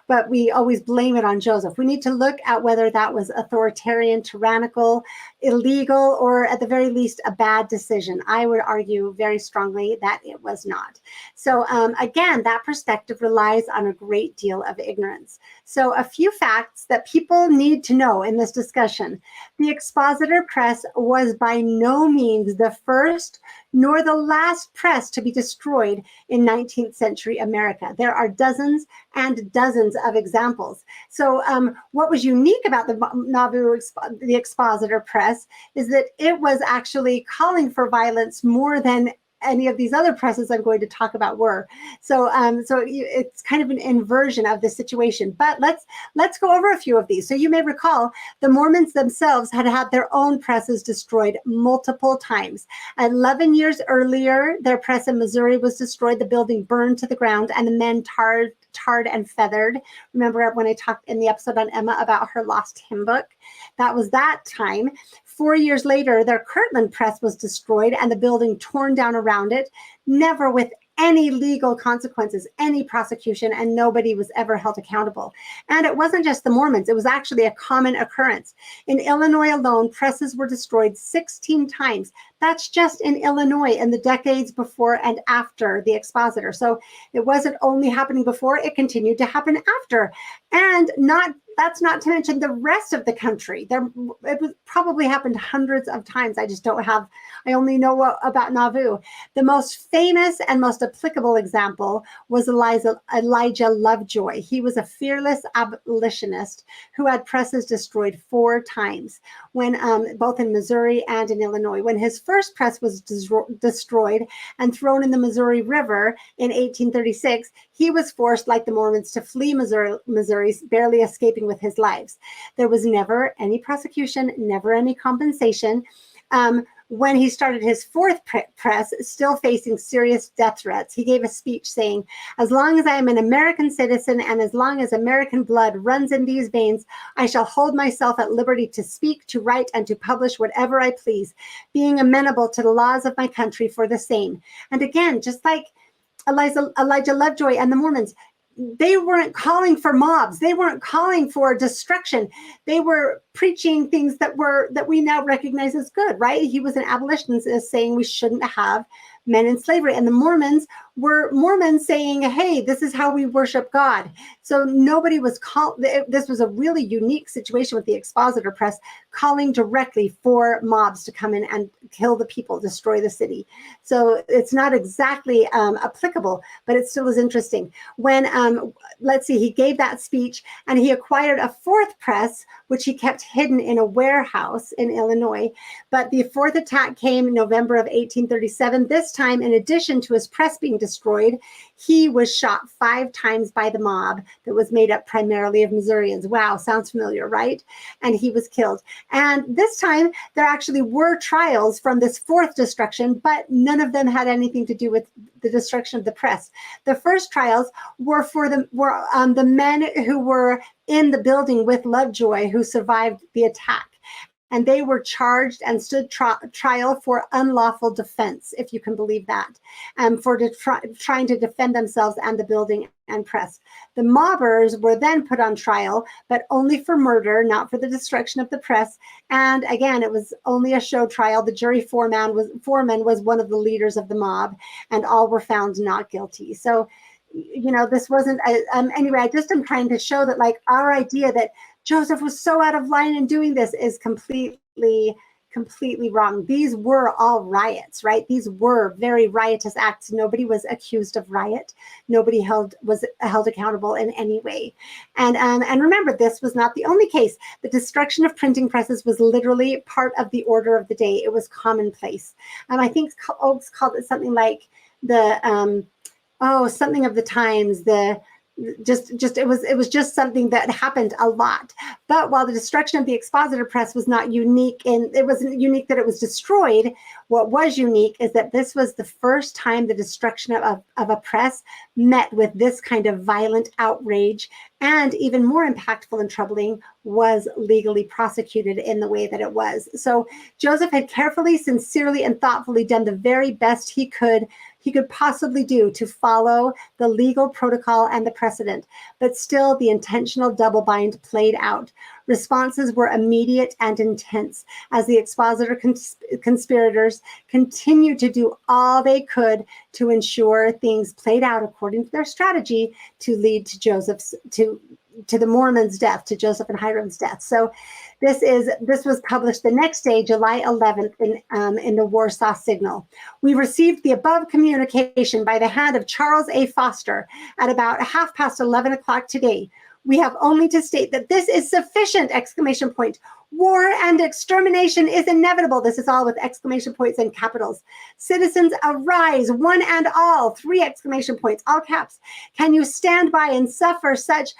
But we always blame it on Joseph. We need to look at whether that was authoritarian, tyrannical, illegal, or at the very least, a bad decision. I would argue very strongly that it was not. So again, that perspective relies on a great deal of ignorance. So a few facts that people need to know in this discussion. The Expositor press was by no means the first nor the last press to be destroyed in 19th century America. There are dozens and dozens of examples. So what was unique about the Expositor press is that it was actually calling for violence more than any of these other presses I'm going to talk about were. So it's kind of an inversion of the situation. But let's go over a few of these. So you may recall the Mormons themselves had their own presses destroyed multiple times. 11 years earlier, their press in Missouri was destroyed. The building burned to the ground, and the men tarred and feathered. Remember when I talked in the episode on Emma about her lost hymn book? That was that time. 4 years later, their Kirtland press was destroyed and the building torn down around it, never with any legal consequences, any prosecution, and nobody was ever held accountable. And it wasn't just the Mormons, it was actually a common occurrence. In Illinois alone, presses were destroyed 16 times. That's just in Illinois in the decades before and after the Expositor. So it wasn't only happening before, it continued to happen after. And that's not to mention the rest of the country. It was probably happened hundreds of times. I only know about Nauvoo. The most famous and most applicable example was Elijah Lovejoy. He was a fearless abolitionist who had presses destroyed 4 times, both in Missouri and in Illinois. When his first press was destroyed and thrown in the Missouri River in 1836, he was forced, like the Mormons, to flee Missouri, barely escaping with his lives. There was never any prosecution, never any compensation. When he started his 4th press, still facing serious death threats, he gave a speech saying, "As long as I am an American citizen and as long as American blood runs in these veins, I shall hold myself at liberty to speak, to write, and to publish whatever I please, being amenable to the laws of my country for the same." And again, just like Elijah Lovejoy and the Mormons, they weren't calling for mobs. They weren't calling for destruction. They were preaching things that we now recognize as good, right? He was an abolitionist saying we shouldn't have men in slavery. And the Mormons were Mormons saying, hey, this is how we worship God. So nobody was this was a really unique situation with the Expositor press calling directly for mobs to come in and kill the people, destroy the city. So it's not exactly applicable, but it still is interesting. When, he gave that speech and he acquired a 4th press, which he kept hidden in a warehouse in Illinois. But the 4th attack came in November of 1837. This time, in addition to his press being destroyed, he was shot 5 times by the mob that was made up primarily of Missourians. Wow, sounds familiar, right? And he was killed. And this time, there actually were trials from this 4th destruction, but none of them had anything to do with the destruction of the press. The first trials were for the men who were in the building with Lovejoy who survived the attack. And they were charged and stood trial for unlawful defense, if you can believe that, for trying to defend themselves and the building and press. The mobbers were then put on trial, but only for murder, not for the destruction of the press. And again, it was only a show trial. The jury foreman was one of the leaders of the mob, and all were found not guilty. So, you know, this wasn't anyway. I just am trying to show that, like, our idea that Joseph was so out of line in doing this is completely wrong. These were all riots, right? These were very riotous acts. Nobody was accused of riot. Nobody was held accountable in any way. And remember, this was not the only case. The destruction of printing presses was literally part of the order of the day. It was commonplace. I think Oakes called it something like the something of the times, it was just something that happened a lot. But while the destruction of the Expositor press was not unique, and it wasn't unique that it was destroyed, what was unique is that this was the first time the destruction of a press met with this kind of violent outrage, and even more impactful and troubling, was legally prosecuted in the way that it was. So Joseph had carefully, sincerely, and thoughtfully done the very best he could possibly do to follow the legal protocol and the precedent, but still the intentional double bind played out. Responses were immediate and intense as the Expositor conspirators continued to do all they could to ensure things played out according to their strategy to lead to to the Mormons' death, to Joseph and Hiram's death. So this was published the next day, July 11th, in the Warsaw Signal. We received the above communication by the hand of Charles A. Foster at about 11:30 today. We have only to state that this is sufficient! ! War and extermination is inevitable. This is all with exclamation points and capitals. Citizens, arise, one and all! 3 exclamation points, all caps. Can you stand by and suffer such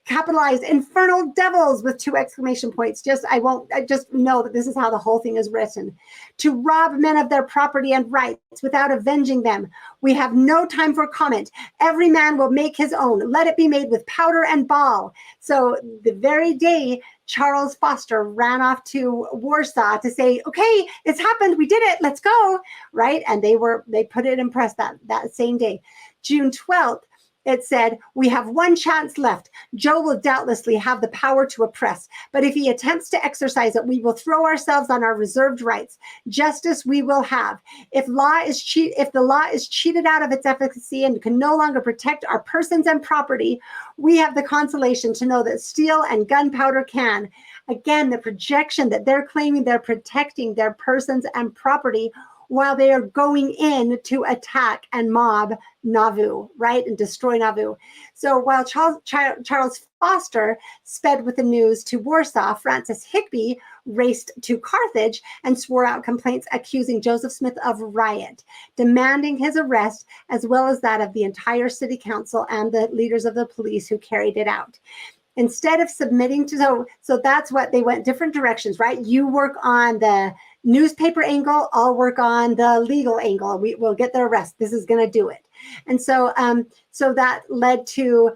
capitalized infernal devils with 2 exclamation points? I just know that this is how the whole thing is written. To rob men of their property and rights without avenging them. We have no time for comment. Every man will make his own. Let it be made with powder and ball. So the very day Charles Foster ran off to Warsaw to say, okay, it's happened. We did it. Let's go. Right. And they put it in press that same day. June 12th. It said, we have one chance left. Joe will doubtlessly have the power to oppress, but if he attempts to exercise it, we will throw ourselves on our reserved rights. Justice we will have. If the law is cheated out of its efficacy and can no longer protect our persons and property, we have the consolation to know that steel and gunpowder can. Again, the projection that they're claiming they're protecting their persons and property while they are going in to attack and mob Nauvoo, right, and destroy Nauvoo. So while Charles Foster sped with the news to Warsaw, Francis Higbee raced to Carthage and swore out complaints accusing Joseph Smith of riot, demanding his arrest, as well as that of the entire city council and the leaders of the police who carried it out. Instead of submitting to, so that's what they went different directions, right? You work on the newspaper angle, I'll work on the legal angle. We'll get the arrest. This is going to do it. And so, so that led to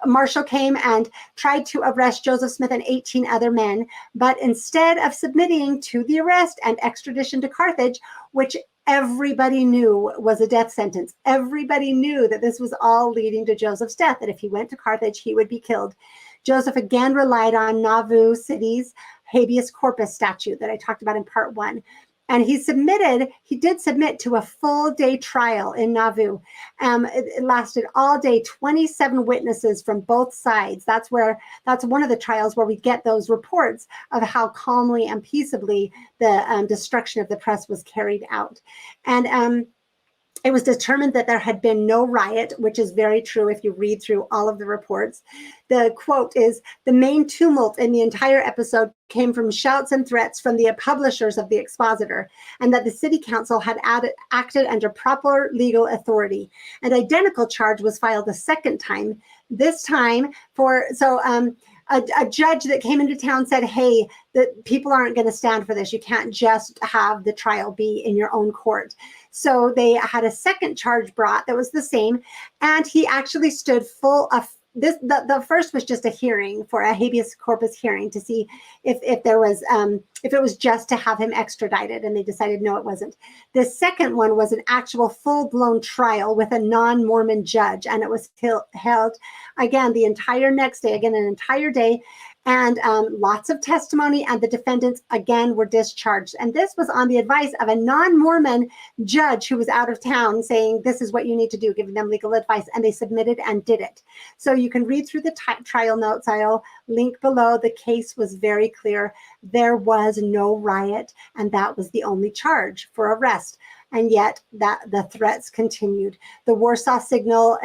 Marshall came and tried to arrest Joseph Smith and 18 other men, but instead of submitting to the arrest and extradition to Carthage, which everybody knew was a death sentence. Everybody knew that this was all leading to Joseph's death, that if he went to Carthage, he would be killed. Joseph again relied on Nauvoo City's habeas corpus statute that I talked about in part 1. And he did submit to a full day trial in Nauvoo. It lasted all day, 27 witnesses from both sides. That's one of the trials where we get those reports of how calmly and peaceably the destruction of the press was carried out. And It was determined that there had been no riot, which is very true if you read through all of the reports. The quote is, "The main tumult in the entire episode came from shouts and threats from the publishers of the Expositor, and that the city council had acted under proper legal authority. An identical charge was filed a second time, this time for, a judge that came into town said, hey, that people aren't going to stand for this. You can't just have the trial be in your own court. So they had a second charge brought that was the same, and he actually stood full of this. The first was just a hearing for a habeas corpus hearing to see if there was if it was just to have him extradited, and they decided no, it wasn't. The second one was an actual full-blown trial with a non-Mormon judge, and it was held again the entire next day, again an entire day. And lots of testimony, and the defendants again were discharged. And this was on the advice of a non-Mormon judge who was out of town saying, this is what you need to do, giving them legal advice. And they submitted and did it. So you can read through the trial notes. I'll link below. The case was very clear. There was no riot, and that was the only charge for arrest. And yet the threats continued. The Warsaw Signal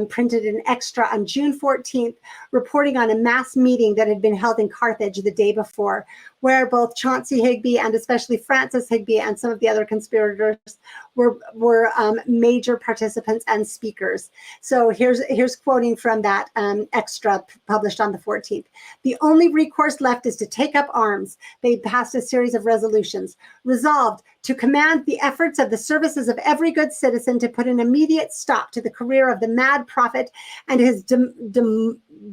printed an extra on June 14th, reporting on a mass meeting that had been held in Carthage the day before, where both Chauncey Higbee and especially Francis Higbee and some of the other conspirators were major participants and speakers. So here's quoting from that extra published on the 14th. "The only recourse left is to take up arms." They passed a series of resolutions. "Resolved to command the efforts of the services of every good citizen to put an immediate stop to the career of the mad prophet and his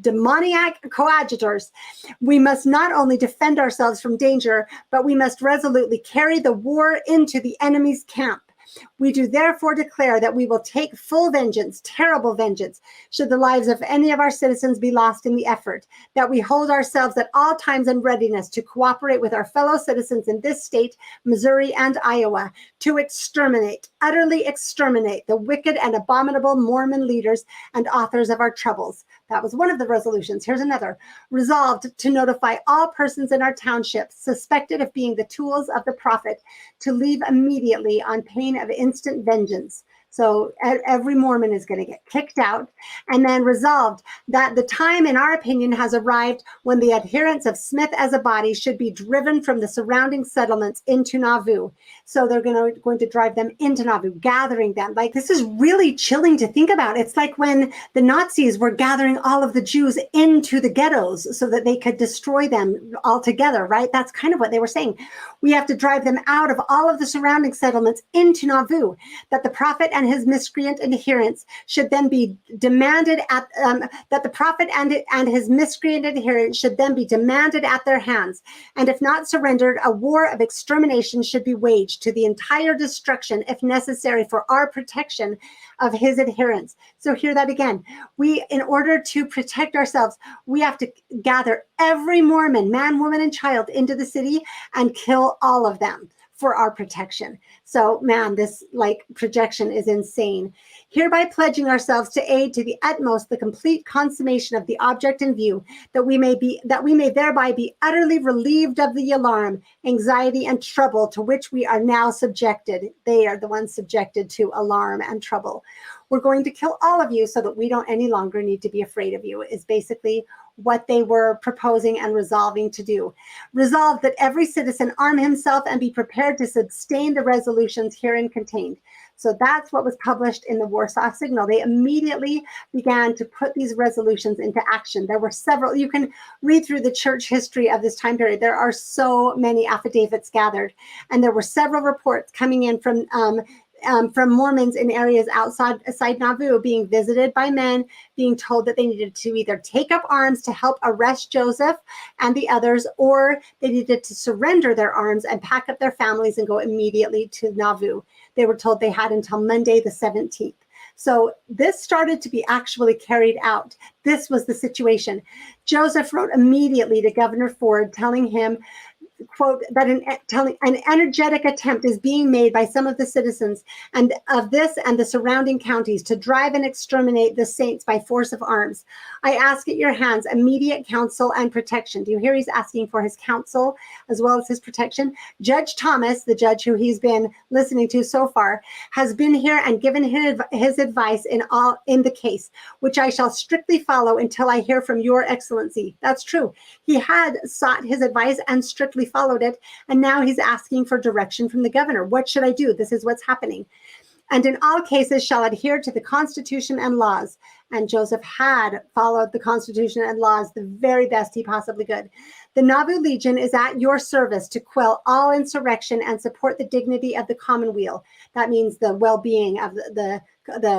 demoniac coadjutors. We must not only defend ourselves from danger, but we must resolutely carry the war into the enemy's camp. We do therefore declare that we will take full vengeance, terrible vengeance, should the lives of any of our citizens be lost in the effort, that we hold ourselves at all times in readiness to cooperate with our fellow citizens in this state, Missouri and Iowa, to exterminate, utterly exterminate the wicked and abominable Mormon leaders and authors of our troubles." That was one of the resolutions. Here's another. "Resolved to notify all persons in our township suspected of being the tools of the prophet to leave immediately on pain of instant vengeance." So every Mormon is going to get kicked out. And then resolved that the time, in our opinion, has arrived when the adherents of Smith as a body should be driven from the surrounding settlements into Nauvoo. So they're going to drive them into Nauvoo, gathering them. Like, this is really chilling to think about. It's like when the Nazis were gathering all of the Jews into the ghettos so that they could destroy them altogether, right? That's kind of what they were saying. We have to drive them out of all of the surrounding settlements into Nauvoo, that the prophet and his miscreant adherents should then be demanded at that the prophet and his miscreant adherents should then be demanded at their hands, and if not surrendered, a war of extermination should be waged to the entire destruction, if necessary, for our protection of his adherents. So hear that again. We, in order to protect ourselves, we have to gather every Mormon, man, woman, and child into the city and kill all of them for our protection. So, man, this projection is insane. "Hereby pledging ourselves to aid to the utmost the complete consummation of the object in view, that we may thereby be utterly relieved of the alarm, anxiety, and trouble to which we are now subjected." They are the ones subjected to alarm and trouble. "We're going to kill all of you so that we don't any longer need to be afraid of you," is basically what they were proposing and resolving to do. "Resolved that every citizen arm himself and be prepared to sustain the resolutions herein contained." So that's what was published in the Warsaw Signal. They immediately began to put these resolutions into action. There were several. You can read through the church history of this time period. There are so many affidavits gathered, and there were several reports coming in from Mormons in areas outside Nauvoo, being visited by men, being told that they needed to either take up arms to help arrest Joseph and the others, or they needed to surrender their arms and pack up their families and go immediately to Nauvoo. They were told they had until Monday the 17th. So this started to be actually carried out. This was the situation. Joseph wrote immediately to Governor Ford, telling him quote, that an energetic attempt is being made by some of the citizens and of this and the surrounding counties to drive and exterminate the saints by force of arms. I ask at your hands immediate counsel and protection. Do you hear he's asking for his counsel as well as his protection? Judge Thomas, the judge who he's been listening to so far, has been here and given his advice in the case, which I shall strictly follow until I hear from your excellency. That's true. He had sought his advice and strictly followed it, and now he's asking for direction from the governor. What should I do? This is what's happening. And in all cases shall adhere to the Constitution and laws. And Joseph had followed the Constitution and laws the very best he possibly could. The Nauvoo Legion is at your service to quell all insurrection and support the dignity of the commonweal. That means the well-being of the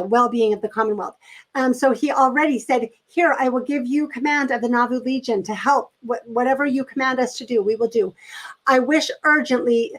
well-being of the Commonwealth. So he already said, here, I will give you command of the Nauvoo Legion to help. Whatever you command us to do, we will do. I wish urgently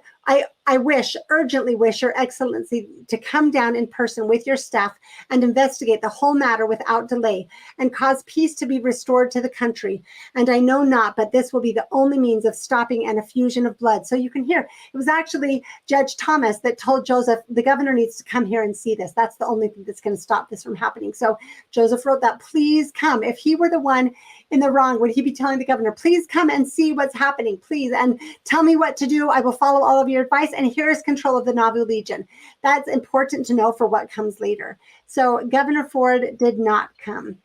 wish your excellency to come down in person with your staff and investigate the whole matter without delay and cause peace to be restored to the country. And I know not, but this will be the only means of stopping an effusion of blood. So you can hear, it was actually Judge Thomas that told Joseph, the governor needs to come here and see this. That's the only thing that's going to stop this from happening. So Joseph wrote that, please come. If he were the one in the wrong, would he be telling the governor, please come and see what's happening, please, and tell me what to do. I will follow all of your advice. And here is control of the Nauvoo Legion. That's important to know for what comes later. So Governor Ford did not come.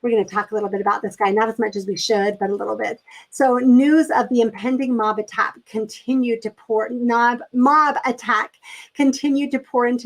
We're going to talk a little bit about this guy, not as much as we should, but a little bit. So news of the impending mob attack continued to pour into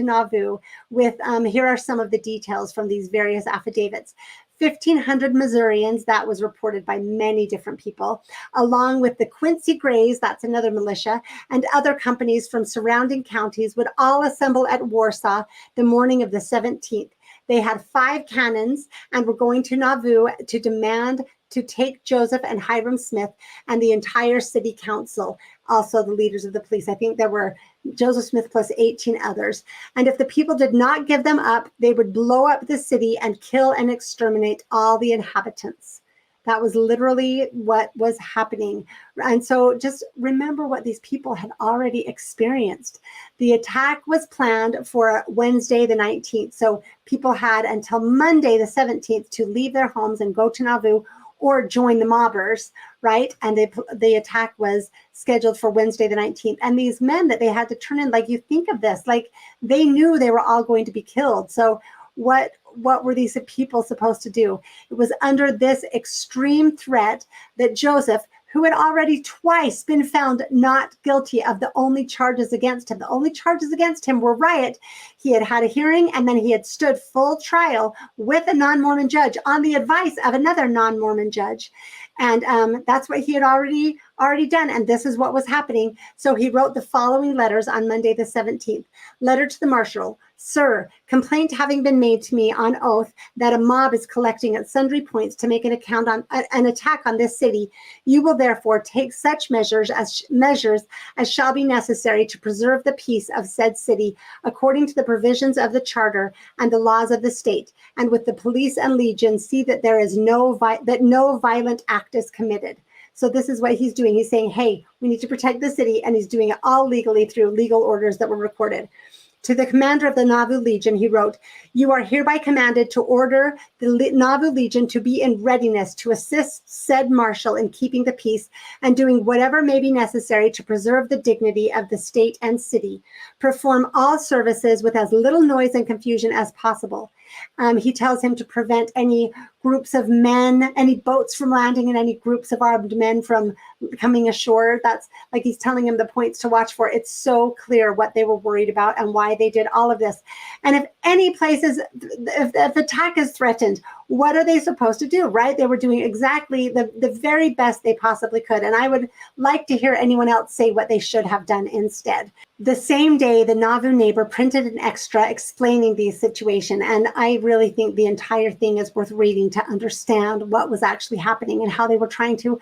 Nauvoo with, here are some of the details from these various affidavits. 1,500 Missourians, that was reported by many different people, along with the Quincy Grays, that's another militia, and other companies from surrounding counties would all assemble at Warsaw the morning of the 17th. They had 5 cannons and were going to Nauvoo to demand to take Joseph and Hiram Smith and the entire city council, also the leaders of the police. I think there were Joseph Smith plus 18 others. And if the people did not give them up, they would blow up the city and kill and exterminate all the inhabitants. That was literally what was happening. And so just remember what these people had already experienced. The attack was planned for Wednesday, the 19th. So people had until Monday, the 17th, to leave their homes and go to Nauvoo or join the mobbers, right? And the attack was scheduled for Wednesday, the 19th. And these men that they had to turn in, like, you think of this, like they knew they were all going to be killed. So what were these people supposed to do? It was under this extreme threat that Joseph, who had already twice been found not guilty of the only charges against him. The only charges against him were riot. He had had a hearing, and then he had stood full trial with a non-Mormon judge on the advice of another non-Mormon judge. And that's what he had already done. And this is what was happening. So he wrote the following letters on Monday, the 17th. Letter to the marshal. Sir, complaint having been made to me on oath that a mob is collecting at sundry points to make an attack on this city, you will therefore take such measures as shall be necessary to preserve the peace of said city, according to the provisions of the charter and the laws of the state, and with the police and legion see that there is no violent act is committed. So this is what he's doing. He's saying, hey, we need to protect the city, and he's doing it all legally through legal orders that were recorded. To the commander of the Nauvoo Legion, he wrote, you are hereby commanded to order the Nauvoo Legion to be in readiness to assist said marshal in keeping the peace and doing whatever may be necessary to preserve the dignity of the state and city. Perform all services with as little noise and confusion as possible. He tells him to prevent any groups of men, any boats from landing, and any groups of armed men from coming ashore. That's like he's telling him the points to watch for. It's so clear what they were worried about and why they did all of this. And if any places, if attack is threatened, what are they supposed to do, right? They were doing exactly the very best they possibly could. And I would like to hear anyone else say what they should have done instead. The same day, the Nauvoo Neighbor printed an extra explaining the situation. And I really think the entire thing is worth reading to understand what was actually happening and how they were trying to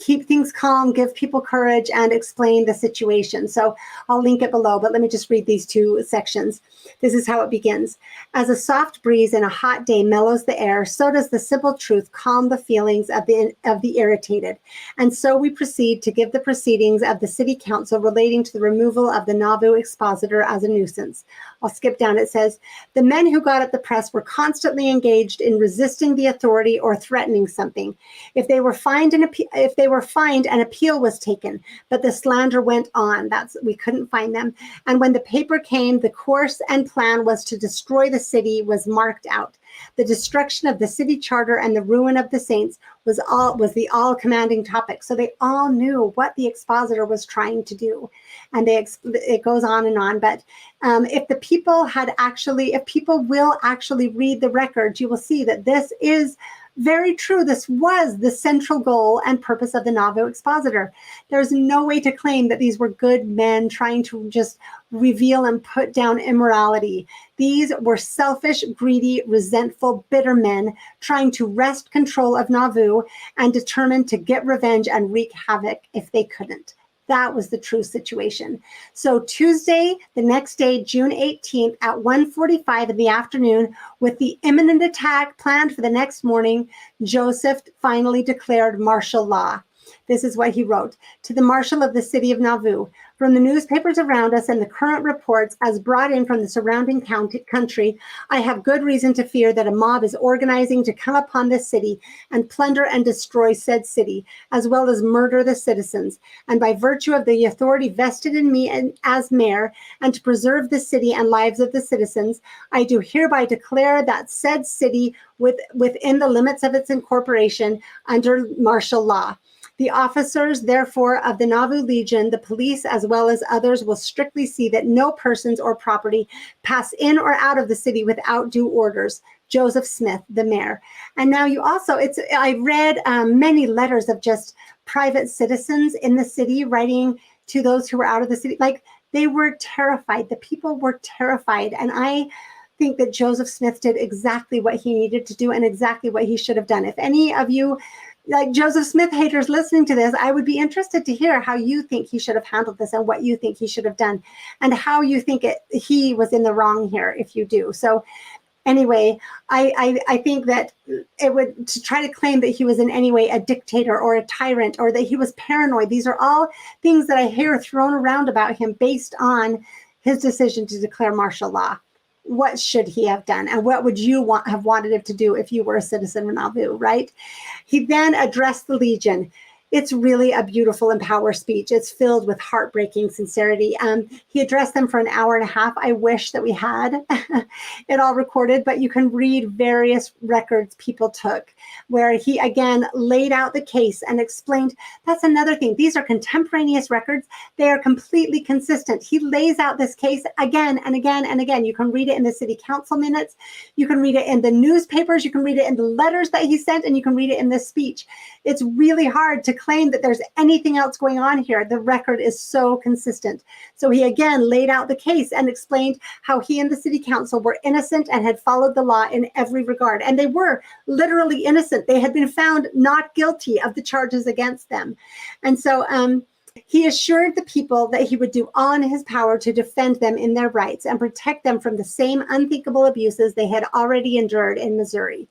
keep things calm, give people courage, and explain the situation. So I'll link it below, but let me just read these two sections. This is how it begins. As a soft breeze in a hot day mellows the air, so does the simple truth calm the feelings of the irritated. And so we proceed to give the proceedings of the city council relating to the removal of the Nauvoo Expositor as a nuisance. I'll skip down. It says, the men who got at the press were constantly engaged in resisting the authority or threatening something. If they were fined, an appeal was taken, but the slander went on. We couldn't find them. And when the paper came, the course and plan was to destroy the city was marked out. The destruction of the city charter and the ruin of the saints was the all commanding topic. So they all knew what the expositor was trying to do. And it goes on and on. But if people will actually read the records, you will see that this is very true. This was the central goal and purpose of the Nauvoo Expositor. There's no way to claim that these were good men trying to just reveal and put down immorality. These were selfish, greedy, resentful, bitter men trying to wrest control of Nauvoo and determined to get revenge and wreak havoc if they couldn't. That was the true situation. So Tuesday, the next day, June 18th at 1:45 in the afternoon, with the imminent attack planned for the next morning, Joseph finally declared martial law. This is what he wrote. To the marshal of the city of Nauvoo, from the newspapers around us and the current reports as brought in from the surrounding country, I have good reason to fear that a mob is organizing to come upon this city and plunder and destroy said city, as well as murder the citizens. And by virtue of the authority vested in me as mayor, and to preserve the city and lives of the citizens, I do hereby declare that said city within the limits of its incorporation under martial law. The officers, therefore, of the Nauvoo Legion, the police, as well as others, will strictly see that no persons or property pass in or out of the city without due orders. Joseph Smith, the mayor. And now I read many letters of just private citizens in the city writing to those who were out of the city. Like, they were terrified. The people were terrified. And I think that Joseph Smith did exactly what he needed to do and exactly what he should have done. If any of you, like Joseph Smith haters listening to this, I would be interested to hear how you think he should have handled this and what you think he should have done and how you think he was in the wrong here if you do. So anyway, I think that to try to claim that he was in any way a dictator or a tyrant or that he was paranoid, these are all things that I hear thrown around about him based on his decision to declare martial law. What should he have done? And what would you have wanted him to do if you were a citizen of Nauvoo, right? He then addressed the Legion. It's really a beautiful and powerful speech. It's filled with heartbreaking sincerity. He addressed them for an hour and a half. I wish that we had it all recorded, but you can read various records people took where he again laid out the case and explained. That's another thing. These are contemporaneous records. They are completely consistent. He lays out this case again and again and again. You can read it in the city council minutes. You can read it in the newspapers. You can read it in the letters that he sent, and you can read it in this speech. It's really hard to claim that there's anything else going on here. The record is so consistent. So he again laid out the case and explained how he and the city council were innocent and had followed the law in every regard. And they were literally innocent. They had been found not guilty of the charges against them. And so he assured the people that he would do all in his power to defend them in their rights and protect them from the same unthinkable abuses they had already endured in Missouri.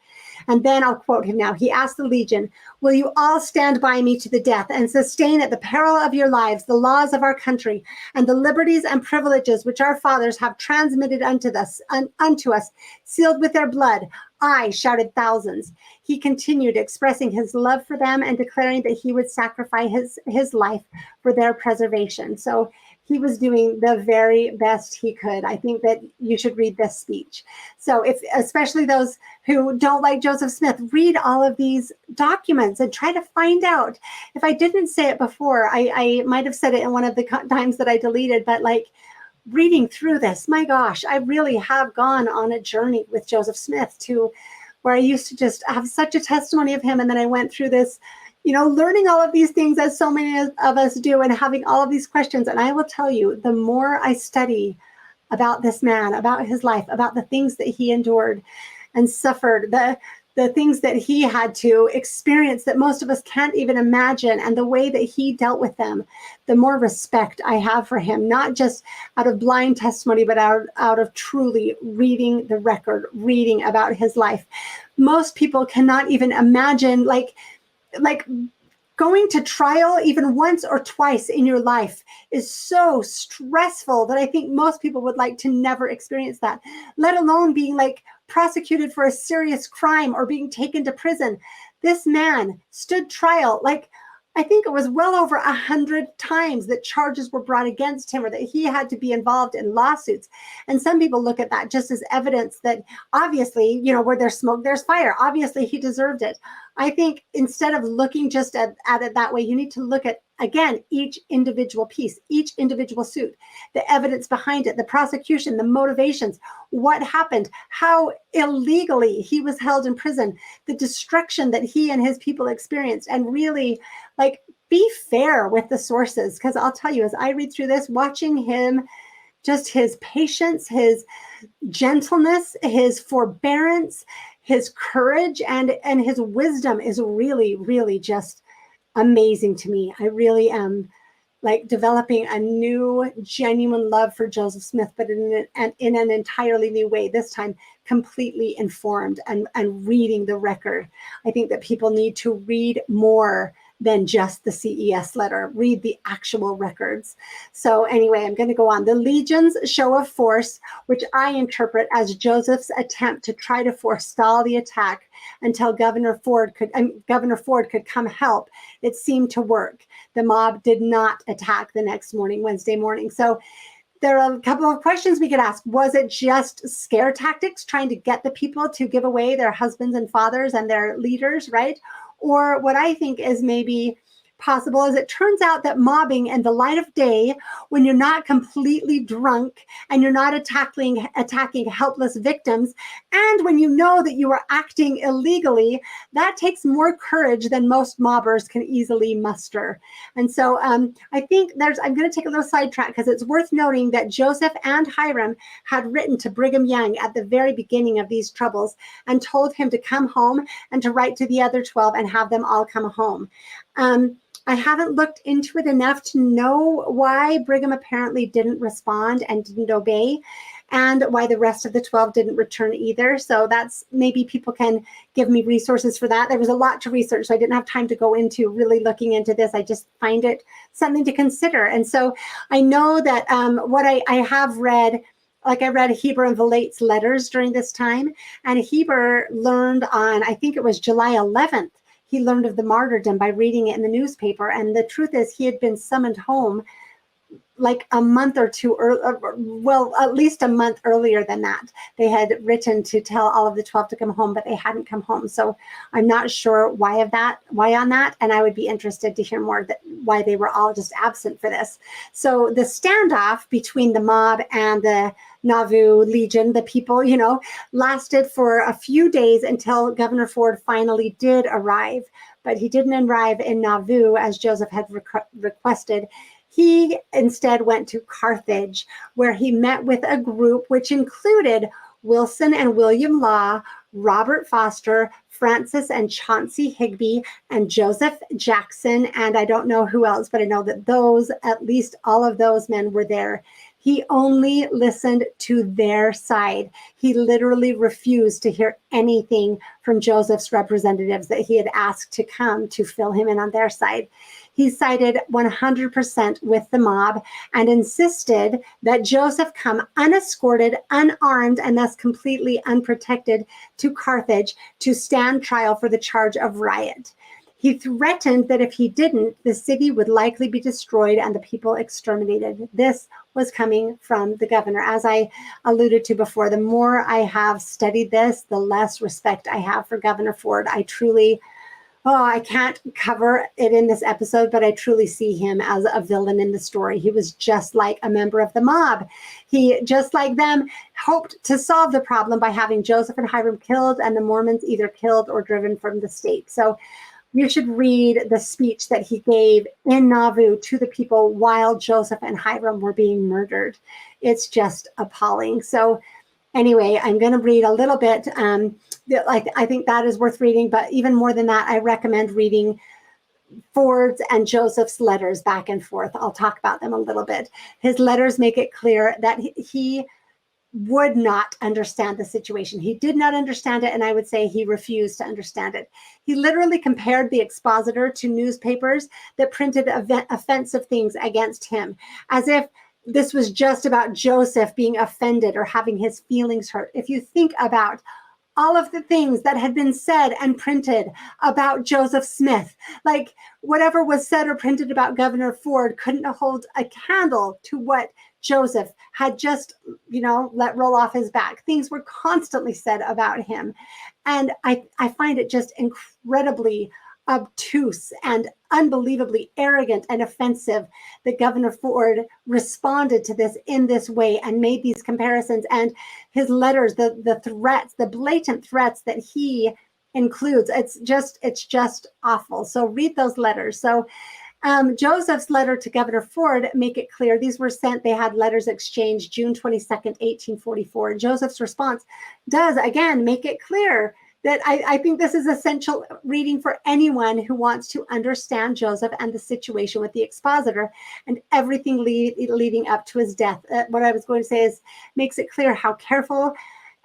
And then I'll quote him now. He asked the Legion, "Will you all stand by me to the death and sustain at the peril of your lives the laws of our country and the liberties and privileges which our fathers have transmitted unto us, sealed with their blood?" "Aye," shouted thousands. He continued expressing his love for them and declaring that he would sacrifice his life for their preservation. So he was doing the very best he could. I think that you should read this speech. So especially those who don't like Joseph Smith, read all of these documents and try to find out. If I didn't say it before, I might have said it in one of the times that I deleted, but like reading through this, my gosh, I really have gone on a journey with Joseph Smith to where I used to just have such a testimony of him. And then I went through this, learning all of these things as so many of us do and having all of these questions. And I will tell you, the more I study about this man, about his life, about the things that he endured and suffered, the things that he had to experience that most of us can't even imagine, and the way that he dealt with them, the more respect I have for him, not just out of blind testimony, but out of truly reading the record, reading about his life. Most people cannot even imagine, like going to trial even once or twice in your life is so stressful that I think most people would like to never experience that, let alone being like prosecuted for a serious crime or being taken to prison. This man stood trial, like I think it was well over 100 times that charges were brought against him, or that he had to be involved in lawsuits. And some people look at that just as evidence that obviously, you know, where there's smoke, there's fire. Obviously, he deserved it. I think instead of looking just at it that way, you need to look at, again, each individual piece, each individual suit, the evidence behind it, the prosecution, the motivations, what happened, how illegally he was held in prison, the destruction that he and his people experienced, and really like be fair with the sources. Because I'll tell you, as I read through this, watching him, just his patience, his gentleness, his forbearance, his courage, and his wisdom is really, really just amazing to me. I really am like developing a new, genuine love for Joseph Smith, but in an entirely new way, this time completely informed and reading the record. I think that people need to read more than just the CES letter, read the actual records. So anyway, I'm going to go on. The Legion's show of force, which I interpret as Joseph's attempt to try to forestall the attack until Governor Ford could come help, it seemed to work. The mob did not attack the next morning, Wednesday morning. So there are a couple of questions we could ask. Was it just scare tactics, trying to get the people to give away their husbands and fathers and their leaders, right? Or what I think is maybe possible is it turns out that mobbing in the light of day, when you're not completely drunk and you're not attacking helpless victims, and when you know that you are acting illegally, that takes more courage than most mobbers can easily muster. And so I think I'm going to take a little sidetrack, because it's worth noting that Joseph and Hiram had written to Brigham Young at the very beginning of these troubles and told him to come home and to write to the other 12 and have them all come home. I haven't looked into it enough to know why Brigham apparently didn't respond and didn't obey, and why the rest of the 12 didn't return either. So that's, maybe people can give me resources for that. There was a lot to research, so I didn't have time to go into really looking into this. I just find it something to consider. And so I know that what I have read, like I read Heber and Volate's letters during this time, and Heber learned on, I think it was July 11th, he learned of the martyrdom by reading it in the newspaper. And the truth is, he had been summoned home like a month or two, well, at least a month earlier than that. They had written to tell all of the 12 to come home, but they hadn't come home. So I'm not sure why on that. And I would be interested to hear more why they were all just absent for this. So the standoff between the mob and the Nauvoo Legion, the people, lasted for a few days until Governor Ford finally did arrive. But he didn't arrive in Nauvoo as Joseph had requested. He instead went to Carthage, where he met with a group which included Wilson and William Law, Robert Foster, Francis and Chauncey Higby, and Joseph Jackson. And I don't know who else, but I know that at least all of those men were there. He only listened to their side. He literally refused to hear anything from Joseph's representatives that he had asked to come to fill him in on their side. He sided 100% with the mob and insisted that Joseph come unescorted, unarmed, and thus completely unprotected to Carthage to stand trial for the charge of riot. He threatened that if he didn't, the city would likely be destroyed and the people exterminated. This was coming from the governor. As I alluded to before, the more I have studied this, the less respect I have for Governor Ford. I can't cover it in this episode, but I truly see him as a villain in the story. He was just like a member of the mob. He, just like them, hoped to solve the problem by having Joseph and Hiram killed and the Mormons either killed or driven from the state. So you should read the speech that he gave in Nauvoo to the people while Joseph and Hiram were being murdered. It's just appalling. So Anyway, I'm going to read a little bit. I think that is worth reading, but even more than that, I recommend reading Ford's and Joseph's letters back and forth. I'll talk about them a little bit. His letters make it clear that he would not understand the situation. He did not understand it, and I would say he refused to understand it. He literally compared the Expositor to newspapers that printed offensive things against him, as if this was just about Joseph being offended or having his feelings hurt. If you think about all of the things that had been said and printed about Joseph Smith, like whatever was said or printed about Governor Ford couldn't hold a candle to what Joseph had just, let roll off his back. Things were constantly said about him. And I find it just incredibly obtuse and unbelievably arrogant and offensive that Governor Ford responded to this in this way and made these comparisons. And his letters, the threats, the blatant threats that he includes, it's just awful. So read those letters. So Joseph's letter to Governor Ford make it clear. These were sent, they had letters exchanged June 22nd, 1844. And Joseph's response does, again, make it clear that I think this is essential reading for anyone who wants to understand Joseph and the situation with the Expositor and everything leading up to his death. What I was going to say is makes it clear how careful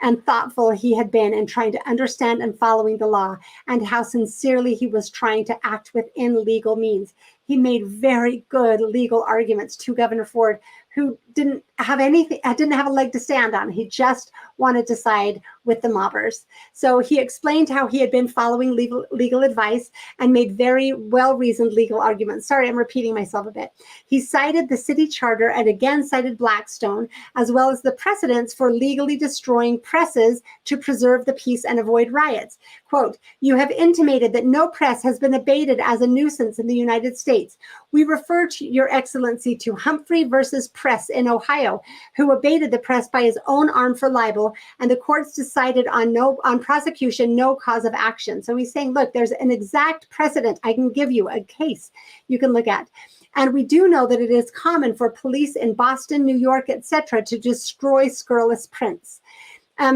and thoughtful he had been in trying to understand and following the law, and how sincerely he was trying to act within legal means. He made very good legal arguments to Governor Ford, who didn't have a leg to stand on. He just wanted to side with the mobbers. So he explained how he had been following legal advice and made very well-reasoned legal arguments. Sorry, I'm repeating myself a bit. He cited the city charter and again cited Blackstone, as well as the precedents for legally destroying presses to preserve the peace and avoid riots. Quote, "You have intimated that no press has been abated as a nuisance in the United States. We refer to your excellency to Humphrey versus Press in Ohio, who abated the press by his own arm for libel, and the courts decided on prosecution no cause of action." So he's saying, look, there's an exact precedent. I can give you a case you can look at. And we do know that it is common for police in Boston, New York, etc., to destroy scurrilous prints.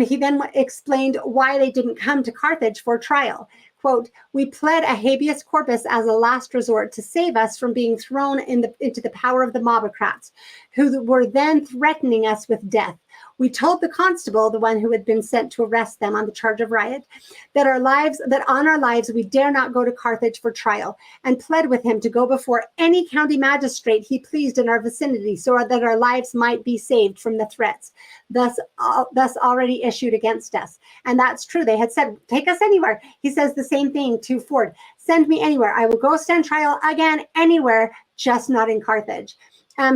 He then explained why they didn't come to Carthage for trial. Quote, "We pled a habeas corpus as a last resort to save us from being thrown into the power of the mobocrats, who were then threatening us with death. We told the constable, the one who had been sent to arrest them on the charge of riot, that on our lives we dare not go to Carthage for trial, and pled with him to go before any county magistrate he pleased in our vicinity, so that our lives might be saved from the threats thus already issued against us." And that's true. They had said, take us anywhere. He says the same thing to Ford. Send me anywhere. I will go stand trial again anywhere, just not in Carthage.